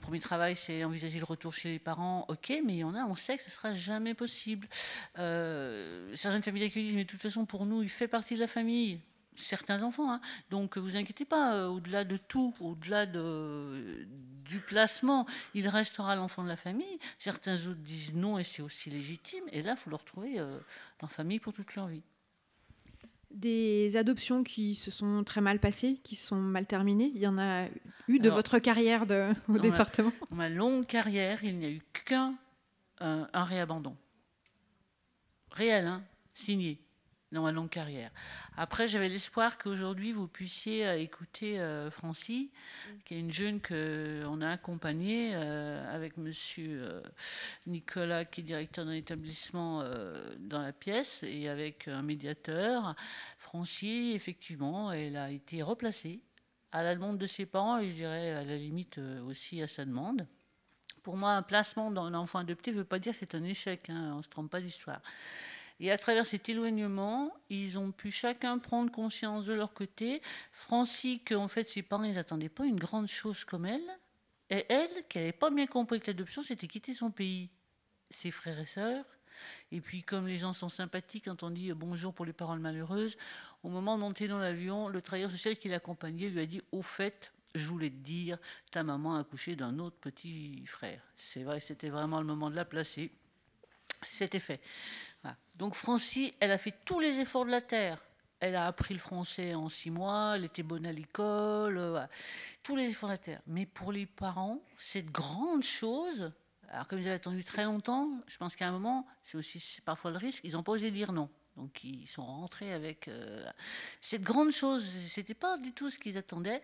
premier travail, c'est envisager le retour chez les parents, ok, mais il y en a, on sait que ce ne sera jamais possible. Certaines familles d'accueil disent, mais de toute façon, pour nous, il fait partie de la famille. Certains enfants, hein. Donc vous inquiétez pas, au-delà de tout, au-delà du placement, il restera l'enfant de la famille. Certains autres disent non et c'est aussi légitime, et là il faut le retrouver en famille pour toute leur vie. Des adoptions qui se sont très mal passées, qui sont mal terminées, il y en a eu de votre carrière au département? Dans ma longue carrière, il n'y a eu qu'un réabandon réel, hein, signé dans ma longue carrière. Après, j'avais l'espoir qu'aujourd'hui, vous puissiez écouter Francie, qui est une jeune qu'on a accompagnée avec monsieur Nicolas, qui est directeur d'un établissement dans la pièce, et avec un médiateur. Francie, effectivement, elle a été replacée à la demande de ses parents, et je dirais à la limite aussi à sa demande. Pour moi, un placement d'un enfant adopté ne veut pas dire que c'est un échec, hein, on ne se trompe pas d'histoire. Et à travers cet éloignement, ils ont pu chacun prendre conscience de leur côté. Francie, qu'en fait, ses parents n'attendaient pas une grande chose comme elle. Et elle, qui n'avait pas bien compris que l'adoption, c'était quitter son pays, ses frères et sœurs. Et puis, comme les gens sont sympathiques, quand on dit bonjour pour les paroles malheureuses, au moment de monter dans l'avion, le travailleur social qui l'accompagnait lui a dit, au fait, je voulais te dire, ta maman a accouché d'un autre petit frère. C'est vrai, c'était vraiment le moment de la placer. C'était fait. Voilà. Donc Francie, elle a fait tous les efforts de la terre. Elle a appris le français en 6 mois, elle était bonne à l'école, voilà. Tous les efforts de la terre. Mais pour les parents, cette grande chose, alors comme ils avaient attendu très longtemps, je pense qu'à un moment, c'est aussi parfois le risque, ils n'ont pas osé dire non. Donc ils sont rentrés avec cette grande chose. C'était pas du tout ce qu'ils attendaient.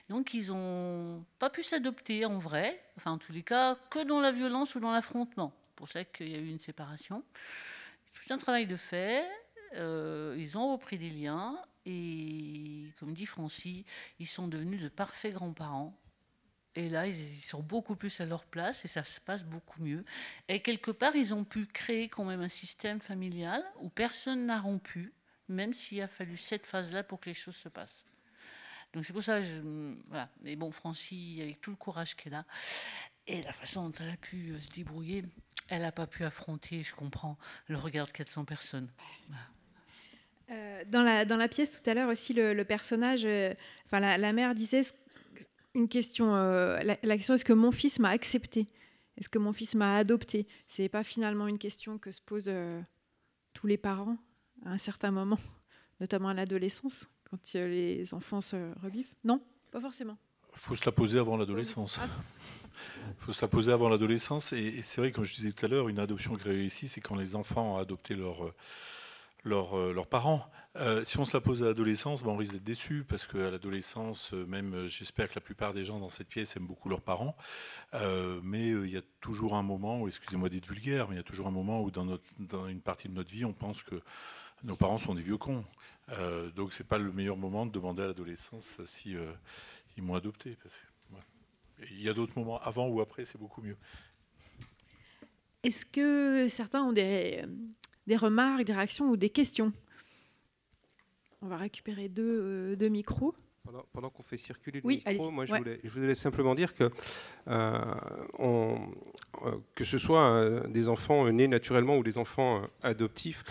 Donc ils n'ont pas pu s'adopter en vrai, enfin en tous les cas, que dans la violence ou dans l'affrontement. C'est pour ça qu'il y a eu une séparation. Tout un travail de fait. Ils ont repris des liens et, comme dit Francis, ils sont devenus de parfaits grands-parents. Et là, ils sont beaucoup plus à leur place et ça se passe beaucoup mieux. Et quelque part, ils ont pu créer quand même un système familial où personne n'a rompu, même s'il a fallu cette phase-là pour que les choses se passent. Donc c'est pour ça, voilà. Mais bon, Francis, avec tout le courage qu'elle a et la façon dont elle a pu se débrouiller, elle n'a pas pu affronter, je comprends, le regard de 400 personnes. Voilà. Dans la pièce, tout à l'heure aussi, le personnage, la mère disait une question, la question, est-ce que mon fils m'a accepté? Est-ce que mon fils m'a adopté? C'est pas finalement une question que se posent tous les parents à un certain moment, notamment à l'adolescence, quand les enfants se relivent? Non, pas forcément. Il faut se la poser avant l'adolescence. Il faut se la poser avant l'adolescence. Et c'est vrai, comme je disais tout à l'heure, une adoption réussie, c'est quand les enfants ont adopté leurs parents. Si on se la pose à l'adolescence, on risque d'être déçu parce qu'à l'adolescence, même j'espère que la plupart des gens dans cette pièce aiment beaucoup leurs parents, mais il y a toujours un moment où, excusez-moi d'être vulgaire, mais il y a toujours un moment où dans une partie de notre vie, on pense que nos parents sont des vieux cons. Donc c'est pas le meilleur moment de demander à l'adolescence si ils m'ont adopté. Parce que, ouais. Il y a d'autres moments avant ou après, c'est beaucoup mieux. Est-ce que certains ont des remarques, des réactions ou des questions? On va récupérer deux micros. Pendant qu'on fait circuler le Oui, micro, moi ouais. je voulais simplement dire que que ce soit des enfants nés naturellement ou des enfants adoptifs,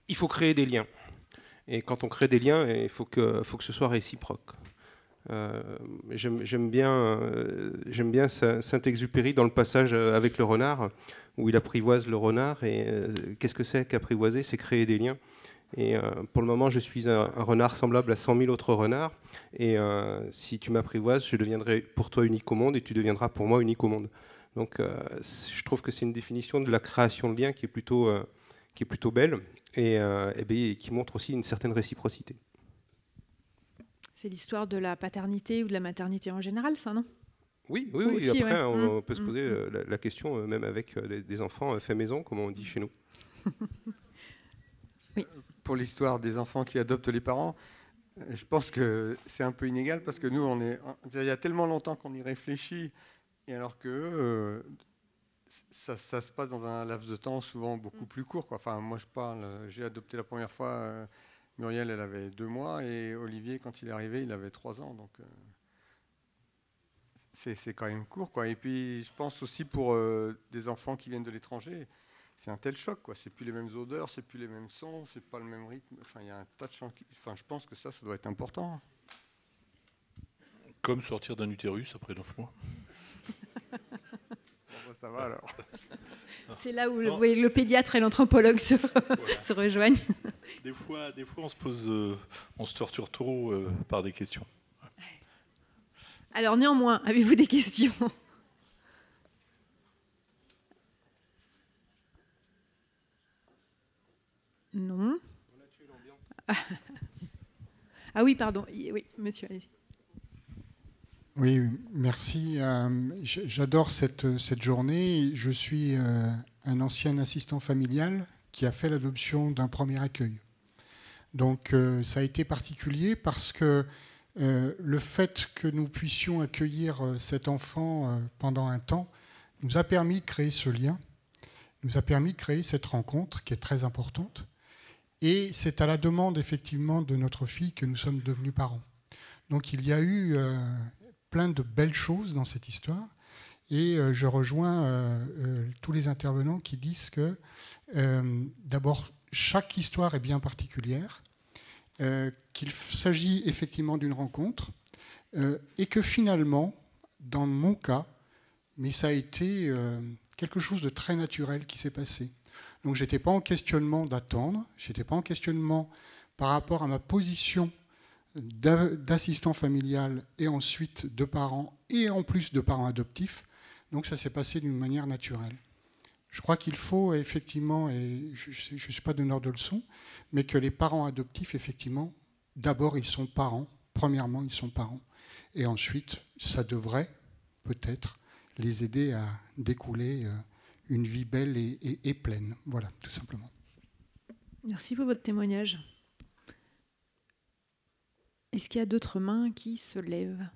il faut créer des liens. Et quand on crée des liens, il faut que ce soit réciproque. J'aime bien Saint-Exupéry dans le passage avec le renard, où il apprivoise le renard. Et qu'est-ce que c'est qu'apprivoiser? C'est créer des liens. Et pour le moment, je suis un renard semblable à 100 000 autres renards. Et si tu m'apprivoises, je deviendrai pour toi unique au monde et tu deviendras pour moi unique au monde. Donc je trouve que c'est une définition de la création de liens qui est plutôt belle et qui montre aussi une certaine réciprocité. C'est l'histoire de la paternité ou de la maternité en général, ça, non? Oui. Aussi, après, ouais. on peut se poser la question, même avec des enfants faits maison, comme on dit chez nous. Oui. Pour l'histoire des enfants qui adoptent les parents, je pense que c'est un peu inégal parce que nous, il y a tellement longtemps qu'on y réfléchit, et alors que ça se passe dans un laps de temps souvent beaucoup plus court, quoi. Enfin, moi, j'ai adopté la première fois, Muriel, elle avait 2 mois, et Olivier, quand il est arrivé, il avait 3 ans. Donc, c'est quand même court, quoi. Et puis, je pense aussi pour des enfants qui viennent de l'étranger, c'est un tel choc, quoi. C'est plus les mêmes odeurs, c'est plus les mêmes sons, c'est pas le même rythme. Enfin, il y a un tas de choses. Enfin, je pense que ça doit être important. Comme sortir d'un utérus après 9 mois. Bon, ça va alors. C'est là où le pédiatre et l'anthropologue se rejoignent. Des fois, on se torture trop par des questions. Alors néanmoins, avez-vous des questions? Non. Ah oui, pardon. Oui, monsieur, allez-y. Oui, merci. J'adore cette journée. Je suis un ancien assistant familial qui a fait l'adoption d'un premier accueil. Donc ça a été particulier parce que le fait que nous puissions accueillir cet enfant pendant un temps nous a permis de créer ce lien, nous a permis de créer cette rencontre qui est très importante. Et c'est à la demande effectivement de notre fille que nous sommes devenus parents. Donc il y a eu plein de belles choses dans cette histoire. Et je rejoins tous les intervenants qui disent que d'abord, chaque histoire est bien particulière, qu'il s'agit effectivement d'une rencontre, et que finalement, dans mon cas, mais ça a été quelque chose de très naturel qui s'est passé. Donc je n'étais pas en questionnement d'attendre, je n'étais pas en questionnement par rapport à ma position d'assistant familial et ensuite de parents, et en plus de parents adoptifs. Donc ça s'est passé d'une manière naturelle. Je crois qu'il faut effectivement, et je ne suis pas donneur de leçons, mais que les parents adoptifs, effectivement, d'abord, ils sont parents. Premièrement, ils sont parents. Et ensuite, ça devrait peut-être les aider à découler une vie belle et pleine. Voilà, tout simplement. Merci pour votre témoignage. Est-ce qu'il y a d'autres mains qui se lèvent?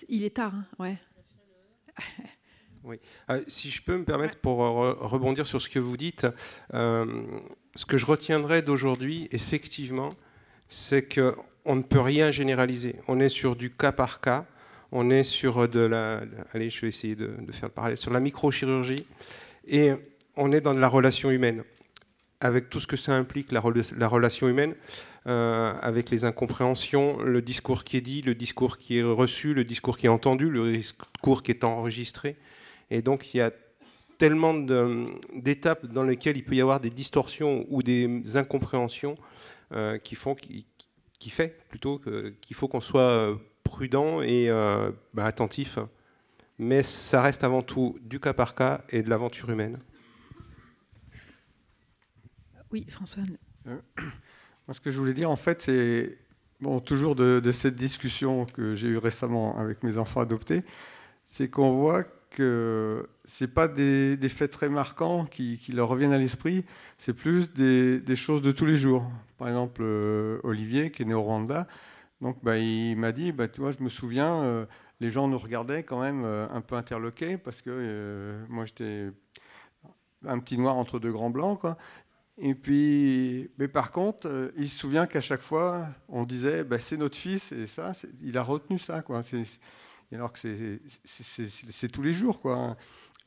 Il est tard, hein, ouais. Oui. Si je peux me permettre, pour rebondir sur ce que vous dites, ce que je retiendrai d'aujourd'hui, effectivement, c'est qu'on ne peut rien généraliser. On est sur du cas par cas, on est sur allez, je vais essayer de faire le parallèle, sur la microchirurgie, et on est dans de la relation humaine, avec tout ce que ça implique, la relation humaine, avec les incompréhensions, le discours qui est dit, le discours qui est reçu, le discours qui est entendu, le discours qui est enregistré. Et donc, il y a tellement d'étapes dans lesquelles il peut y avoir des distorsions ou des incompréhensions qu'il faut qu'on soit prudent et attentif. Mais ça reste avant tout du cas par cas et de l'aventure humaine. Oui, François. Moi, ce que je voulais dire, en fait, c'est toujours de cette discussion que j'ai eue récemment avec mes enfants adoptés, c'est qu'on voit que ce n'est pas des faits très marquants qui leur reviennent à l'esprit, c'est plus des choses de tous les jours. Par exemple, Olivier, qui est né au Rwanda, donc, il m'a dit, tu vois, je me souviens, les gens nous regardaient quand même un peu interloqués, parce que moi, j'étais un petit noir entre deux grands blancs, quoi. Et puis, mais par contre, il se souvient qu'à chaque fois, on disait, c'est notre fils, et ça, il a retenu ça, quoi. Alors que c'est tous les jours, quoi.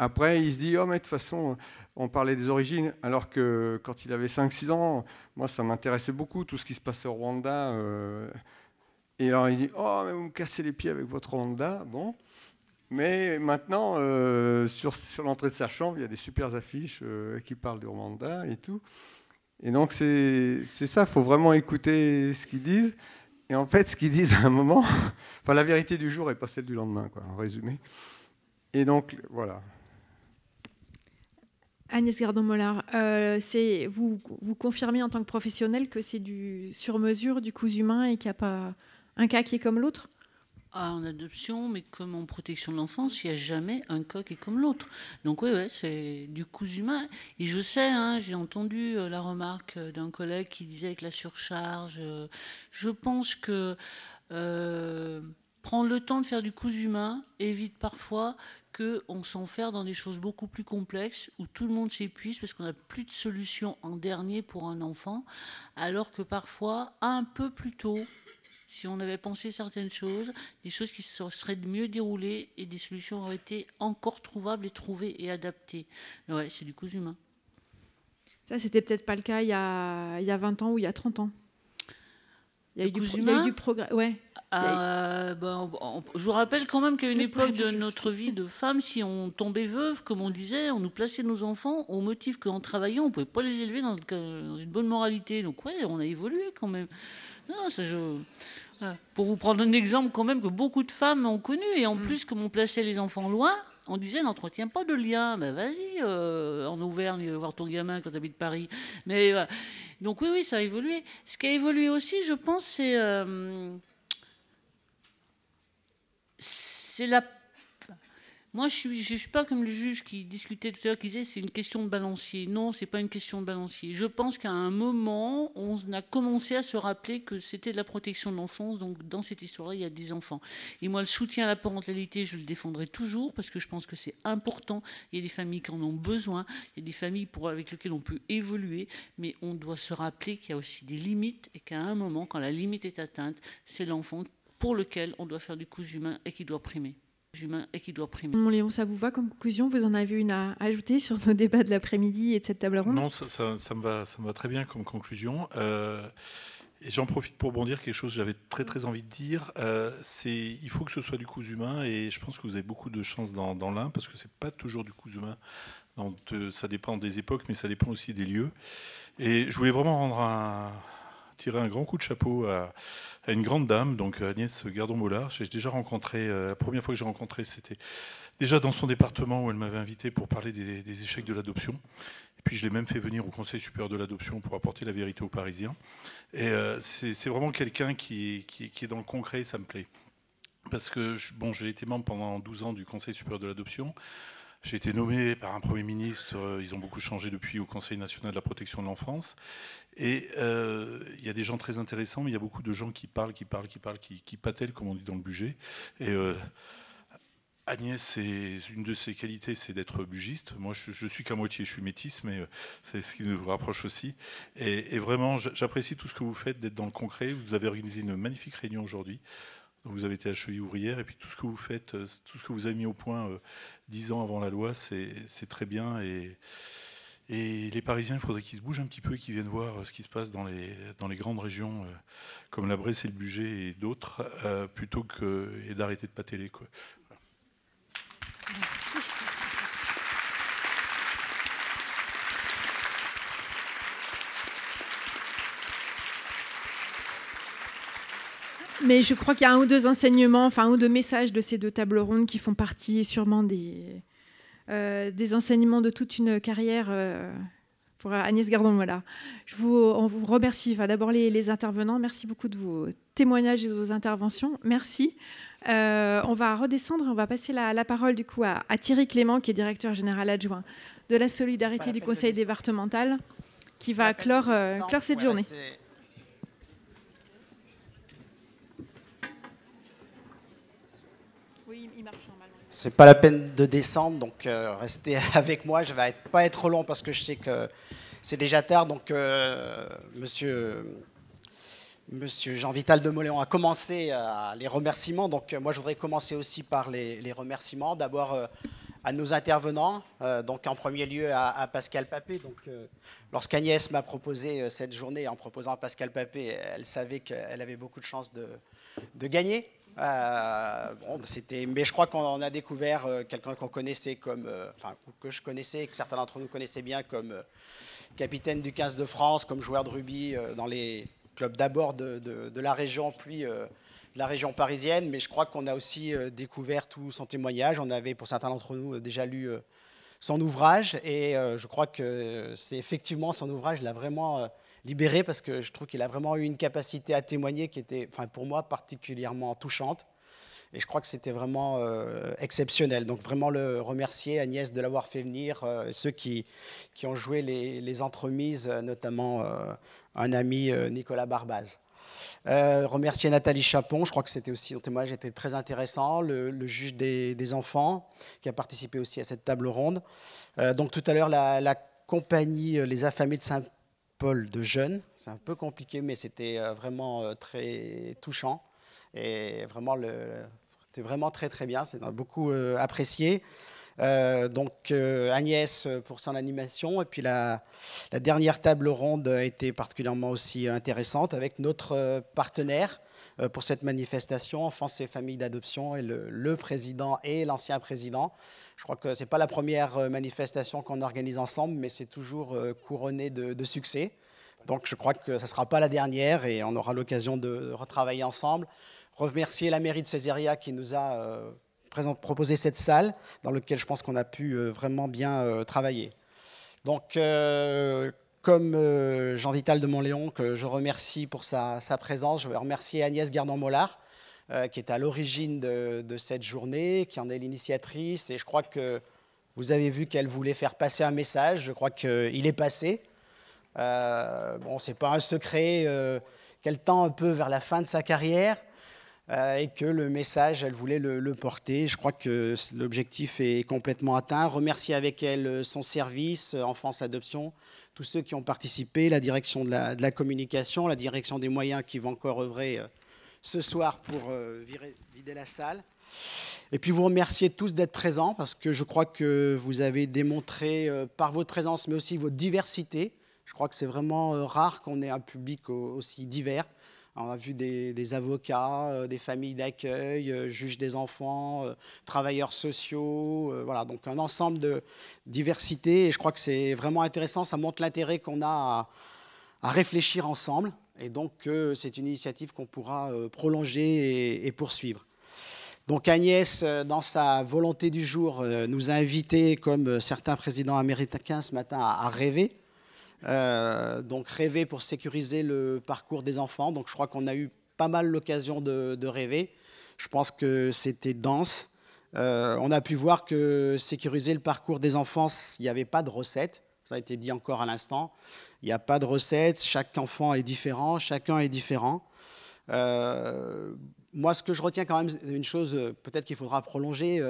Après, il se dit, oh, mais de toute façon, on parlait des origines, alors que quand il avait 5-6 ans, moi, ça m'intéressait beaucoup, tout ce qui se passait au Rwanda. Et alors, il dit, oh, mais vous me cassez les pieds avec votre Rwanda. Bon. Mais maintenant, sur l'entrée de sa chambre, il y a des super affiches qui parlent du Rwanda et tout. Et donc, c'est ça, il faut vraiment écouter ce qu'ils disent. Et en fait, ce qu'ils disent à un moment, enfin, la vérité du jour n'est pas celle du lendemain, quoi, en résumé. Et donc, voilà. Agnès Gardon-Mollard, vous confirmez en tant que professionnel que c'est du sur-mesure, du cousu humain et qu'il n'y a pas un cas qui est comme l'autre? En adoption, mais comme en protection de l'enfance, il n'y a jamais un cas qui est comme l'autre. Donc oui, c'est du cousu humain. Et je sais, j'ai entendu la remarque d'un collègue qui disait que la surcharge, je pense que prendre le temps de faire du cousu humain évite parfois qu'on s'enferme dans des choses beaucoup plus complexes où tout le monde s'épuise parce qu'on n'a plus de solution en dernier pour un enfant, alors que parfois, un peu plus tôt, si on avait pensé certaines choses, des choses qui se seraient mieux déroulées et des solutions auraient été encore trouvables et trouvées et adaptées. Ouais, c'est du cousu humain. Ça, c'était peut-être pas le cas il y a 20 ans ou il y a 30 ans. Il y a eu du progrès. Ouais. Je vous rappelle quand même qu'à une époque de notre vie de femme, si on tombait veuve, comme on disait, on nous plaçait nos enfants au motif qu'en travaillant, on ne pouvait pas les élever dans une bonne moralité. Donc ouais, on a évolué quand même. Non, pour vous prendre un exemple quand même que beaucoup de femmes ont connu, et en plus, comme on plaçait les enfants loin, on disait n'entretiens pas de lien. Vas-y, en Auvergne, voir ton gamin quand tu habites Paris. Mais donc oui, ça a évolué. Ce qui a évolué aussi, je pense, c'est la... Moi, je suis pas comme le juge qui discutait tout à l'heure, qui disait c'est une question de balancier. Non, c'est pas une question de balancier. Je pense qu'à un moment, on a commencé à se rappeler que c'était de la protection de l'enfance. Donc, dans cette histoire-là, il y a des enfants. Et moi, le soutien à la parentalité, je le défendrai toujours parce que je pense que c'est important. Il y a des familles qui en ont besoin. Il y a des familles avec lesquelles on peut évoluer. Mais on doit se rappeler qu'il y a aussi des limites et qu'à un moment, quand la limite est atteinte, c'est l'enfant pour lequel on doit faire du cousu humain et qui doit primer. Mon Léon, ça vous va comme conclusion? Vous en avez une à ajouter sur nos débats de l'après-midi et de cette table ronde? Non, ça me va très bien comme conclusion. Et j'en profite pour bondir quelque chose que j'avais très très envie de dire. Il faut que ce soit du cousu humain, et je pense que vous avez beaucoup de chance dans l'un, parce que c'est pas toujours du cousu humain. Ça dépend des époques, mais ça dépend aussi des lieux. Et je voulais vraiment rendre tirer un grand coup de chapeau à une grande dame, donc Agnès Gardon-Mollard. J'ai déjà rencontré, la première fois que j'ai rencontré, c'était déjà dans son département où elle m'avait invité pour parler des échecs de l'adoption. Et puis je l'ai même fait venir au Conseil supérieur de l'adoption pour apporter la vérité aux Parisiens. Et c'est vraiment quelqu'un qui est dans le concret, ça me plaît. Parce que j'ai été membre pendant 12 ans du Conseil supérieur de l'adoption. J'ai été nommé par un Premier ministre, ils ont beaucoup changé depuis, au Conseil national de la protection de l'enfance. Et il y a des gens très intéressants, mais il y a beaucoup de gens qui parlent, qui patellent, comme on dit dans le budget. Et Agnès, une de ses qualités, c'est d'être bugiste. Moi, je suis qu'à moitié, je suis métisse, mais c'est ce qui nous rapproche aussi. Et vraiment, j'apprécie tout ce que vous faites, d'être dans le concret. Vous avez organisé une magnifique réunion aujourd'hui. Vous avez été HEI ouvrière, et puis tout ce que vous faites, tout ce que vous avez mis au point 10 ans avant la loi, c'est très bien. Et les Parisiens, il faudrait qu'ils se bougent un petit peu, qu'ils viennent voir ce qui se passe dans les grandes régions comme la Bresse et le Bugey et d'autres, plutôt que d'arrêter de pateller, quoi. Mais je crois qu'il y a un ou deux enseignements, enfin un ou deux messages de ces deux tables rondes qui font partie sûrement des enseignements de toute une carrière pour Agnès Gardon-Mollard. On vous remercie. D'abord les intervenants. Merci beaucoup de vos témoignages et de vos interventions. Merci. On va redescendre. On va passer la parole du coup à Thierry Clément, qui est directeur général adjoint de la solidarité du Conseil départemental, qui va clore cette journée. C'est pas la peine de descendre, donc restez avec moi. Je vais pas être trop long parce que je sais que c'est déjà tard. Donc Monsieur Jean-Vital de Mauléon a commencé les remerciements. Donc moi, je voudrais commencer aussi par les remerciements. D'abord à nos intervenants. Donc en premier lieu à Pascal Papé. Donc lorsqu'Agnès m'a proposé cette journée, en proposant à Pascal Papé, elle savait qu'elle avait beaucoup de chances de gagner. Mais je crois qu'on a découvert quelqu'un qu'on connaissait que je connaissais, que certains d'entre nous connaissaient bien comme capitaine du 15 de France, comme joueur de rugby dans les clubs d'abord de la région, puis de la région parisienne. Mais je crois qu'on a aussi découvert tout son témoignage. On avait, pour certains d'entre nous, déjà lu son ouvrage. Et je crois que c'est effectivement son ouvrage l'a vraiment libéré, parce que je trouve qu'il a vraiment eu une capacité à témoigner qui était, pour moi, particulièrement touchante. Et je crois que c'était vraiment exceptionnel. Donc vraiment le remercier, Agnès, de l'avoir fait venir, ceux qui ont joué les entremises, notamment un ami, Nicolas Barbaz. Remercier Nathalie Chapon, je crois que c'était aussi, son témoignage était très intéressant, le juge des enfants, qui a participé aussi à cette table ronde. Donc tout à l'heure, la compagnie Les Affamés de Saint-Paul de Jeunes, c'est un peu compliqué, mais c'était vraiment très touchant. Et vraiment, c'était vraiment très très bien, c'est beaucoup apprécié. Donc Agnès pour son animation, et puis la dernière table ronde a été particulièrement aussi intéressante avec notre partenaire pour cette manifestation, Enfance et Familles d'Adoption, et le président et l'ancien président. Je crois que ce n'est pas la première manifestation qu'on organise ensemble, mais c'est toujours couronné de succès. Donc je crois que ce ne sera pas la dernière, et on aura l'occasion de retravailler ensemble. Remercier la mairie de Césaria qui nous a proposé cette salle dans laquelle je pense qu'on a pu vraiment bien travailler. Donc, comme Jean-Vital de Montléon, que je remercie pour sa présence, je vais remercier Agnès Gardon-Mollard, qui est à l'origine de cette journée, qui en est l'initiatrice. Et je crois que vous avez vu qu'elle voulait faire passer un message. Je crois qu'il est passé. Bon, ce n'est pas un secret qu'elle tend un peu vers la fin de sa carrière. Et que le message, elle voulait le porter. Je crois que l'objectif est complètement atteint. Remercier avec elle son service, Enfance Adoption, tous ceux qui ont participé, la direction de la communication, la direction des moyens qui vont encore œuvrer ce soir pour vider la salle. Et puis vous remercier tous d'être présents, parce que je crois que vous avez démontré par votre présence, mais aussi votre diversité. Je crois que c'est vraiment rare qu'on ait un public aussi divers. On a vu des avocats, des familles d'accueil, juges des enfants, travailleurs sociaux, voilà, donc un ensemble de diversité. Et je crois que c'est vraiment intéressant, ça montre l'intérêt qu'on a réfléchir ensemble. Et donc, c'est une initiative qu'on pourra prolonger et poursuivre. Donc Agnès, dans sa volonté du jour, nous a invités, comme certains présidents américains ce matin, à rêver. Donc rêver pour sécuriser le parcours des enfants. Donc je crois qu'on a eu pas mal l'occasion de rêver. Je pense que c'était dense. On a pu voir que sécuriser le parcours des enfants, il n'y avait pas de recette. Ça a été dit encore à l'instant. Il n'y a pas de recette. Chaque enfant est différent. Chacun est différent. Moi, ce que je retiens quand même, une chose peut-être qu'il faudra prolonger,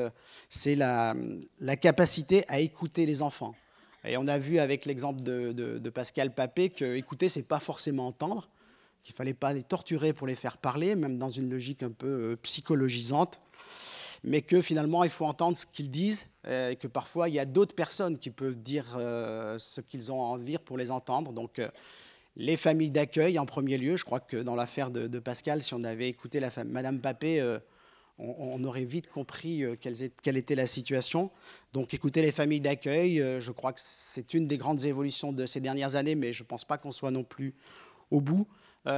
c'est la capacité à écouter les enfants. Et on a vu avec l'exemple de Pascal Papé que écouter, ce n'est pas forcément entendre, qu'il ne fallait pas les torturer pour les faire parler, même dans une logique un peu psychologisante, mais que finalement, il faut entendre ce qu'ils disent, et que parfois, il y a d'autres personnes qui peuvent dire ce qu'ils ont envie de dire pour les entendre. Donc, les familles d'accueil, en premier lieu, je crois que dans l'affaire de Pascal, si on avait écouté Madame Papé, on aurait vite compris quelle était la situation. Donc écouter les familles d'accueil, je crois que c'est une des grandes évolutions de ces dernières années, mais je ne pense pas qu'on soit non plus au bout.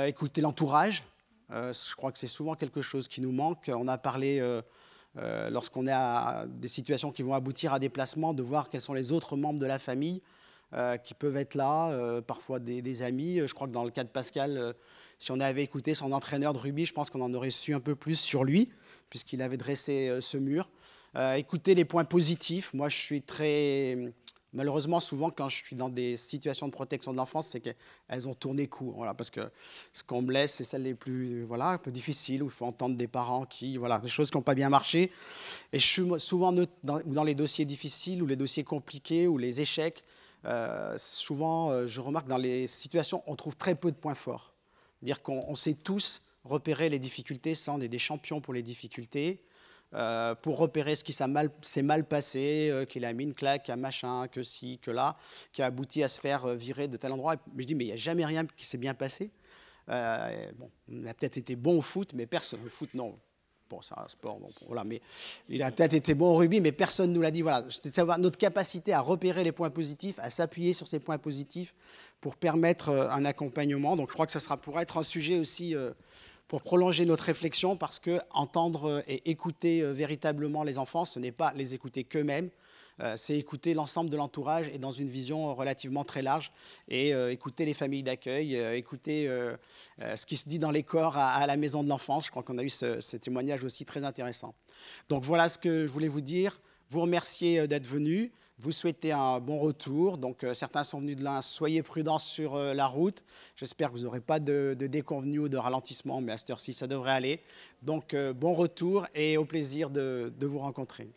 Écouter l'entourage, je crois que c'est souvent quelque chose qui nous manque. On a parlé, lorsqu'on a des situations qui vont aboutir à des placements, de voir quels sont les autres membres de la famille qui peuvent être là, parfois des amis. Je crois que dans le cas de Pascal, si on avait écouté son entraîneur de rugby, je pense qu'on en aurait su un peu plus sur lui, puisqu'il avait dressé ce mur. Écouter les points positifs. Moi, je suis très... Malheureusement, souvent, quand je suis dans des situations de protection de l'enfance, c'est qu'elles ont tourné court. Voilà, parce que ce qu'on me laisse, c'est celles les plus un peu difficiles, où il faut entendre des parents des choses qui n'ont pas bien marché. Et je suis souvent dans les dossiers difficiles, ou les dossiers compliqués, ou les échecs. Souvent, je remarque dans les situations, on trouve très peu de points forts. C'est-à-dire qu'on sait tous repérer les difficultés, ça, on est des champions pour les difficultés, pour repérer ce qui s'est mal passé, qu'il a mis une claque, un machin, que ci, que là, qui a abouti à se faire virer de tel endroit. Mais je dis, mais il n'y a jamais rien qui s'est bien passé. On a peut-être été bon au foot, mais personne. Le foot, non. Bon, c'est un sport, bon, voilà, mais il a peut-être été bon au rugby, mais personne ne nous l'a dit. Voilà, c'est de savoir notre capacité à repérer les points positifs, à s'appuyer sur ces points positifs pour permettre un accompagnement. Donc, je crois que ça pourra être un sujet aussi pour prolonger notre réflexion, parce que entendre et écouter véritablement les enfants, ce n'est pas les écouter qu'eux-mêmes. C'est écouter l'ensemble de l'entourage et dans une vision relativement très large, et écouter les familles d'accueil, écouter ce qui se dit dans les corps à la maison de l'enfance. Je crois qu'on a eu ce témoignage aussi très intéressant. Donc voilà ce que je voulais vous dire. Vous remercier d'être venus, vous souhaiter un bon retour. Donc certains sont venus de là, soyez prudents sur la route. J'espère que vous n'aurez pas de déconvenus ou de ralentissement, mais à cette heure-ci, ça devrait aller. Donc bon retour et au plaisir de vous rencontrer.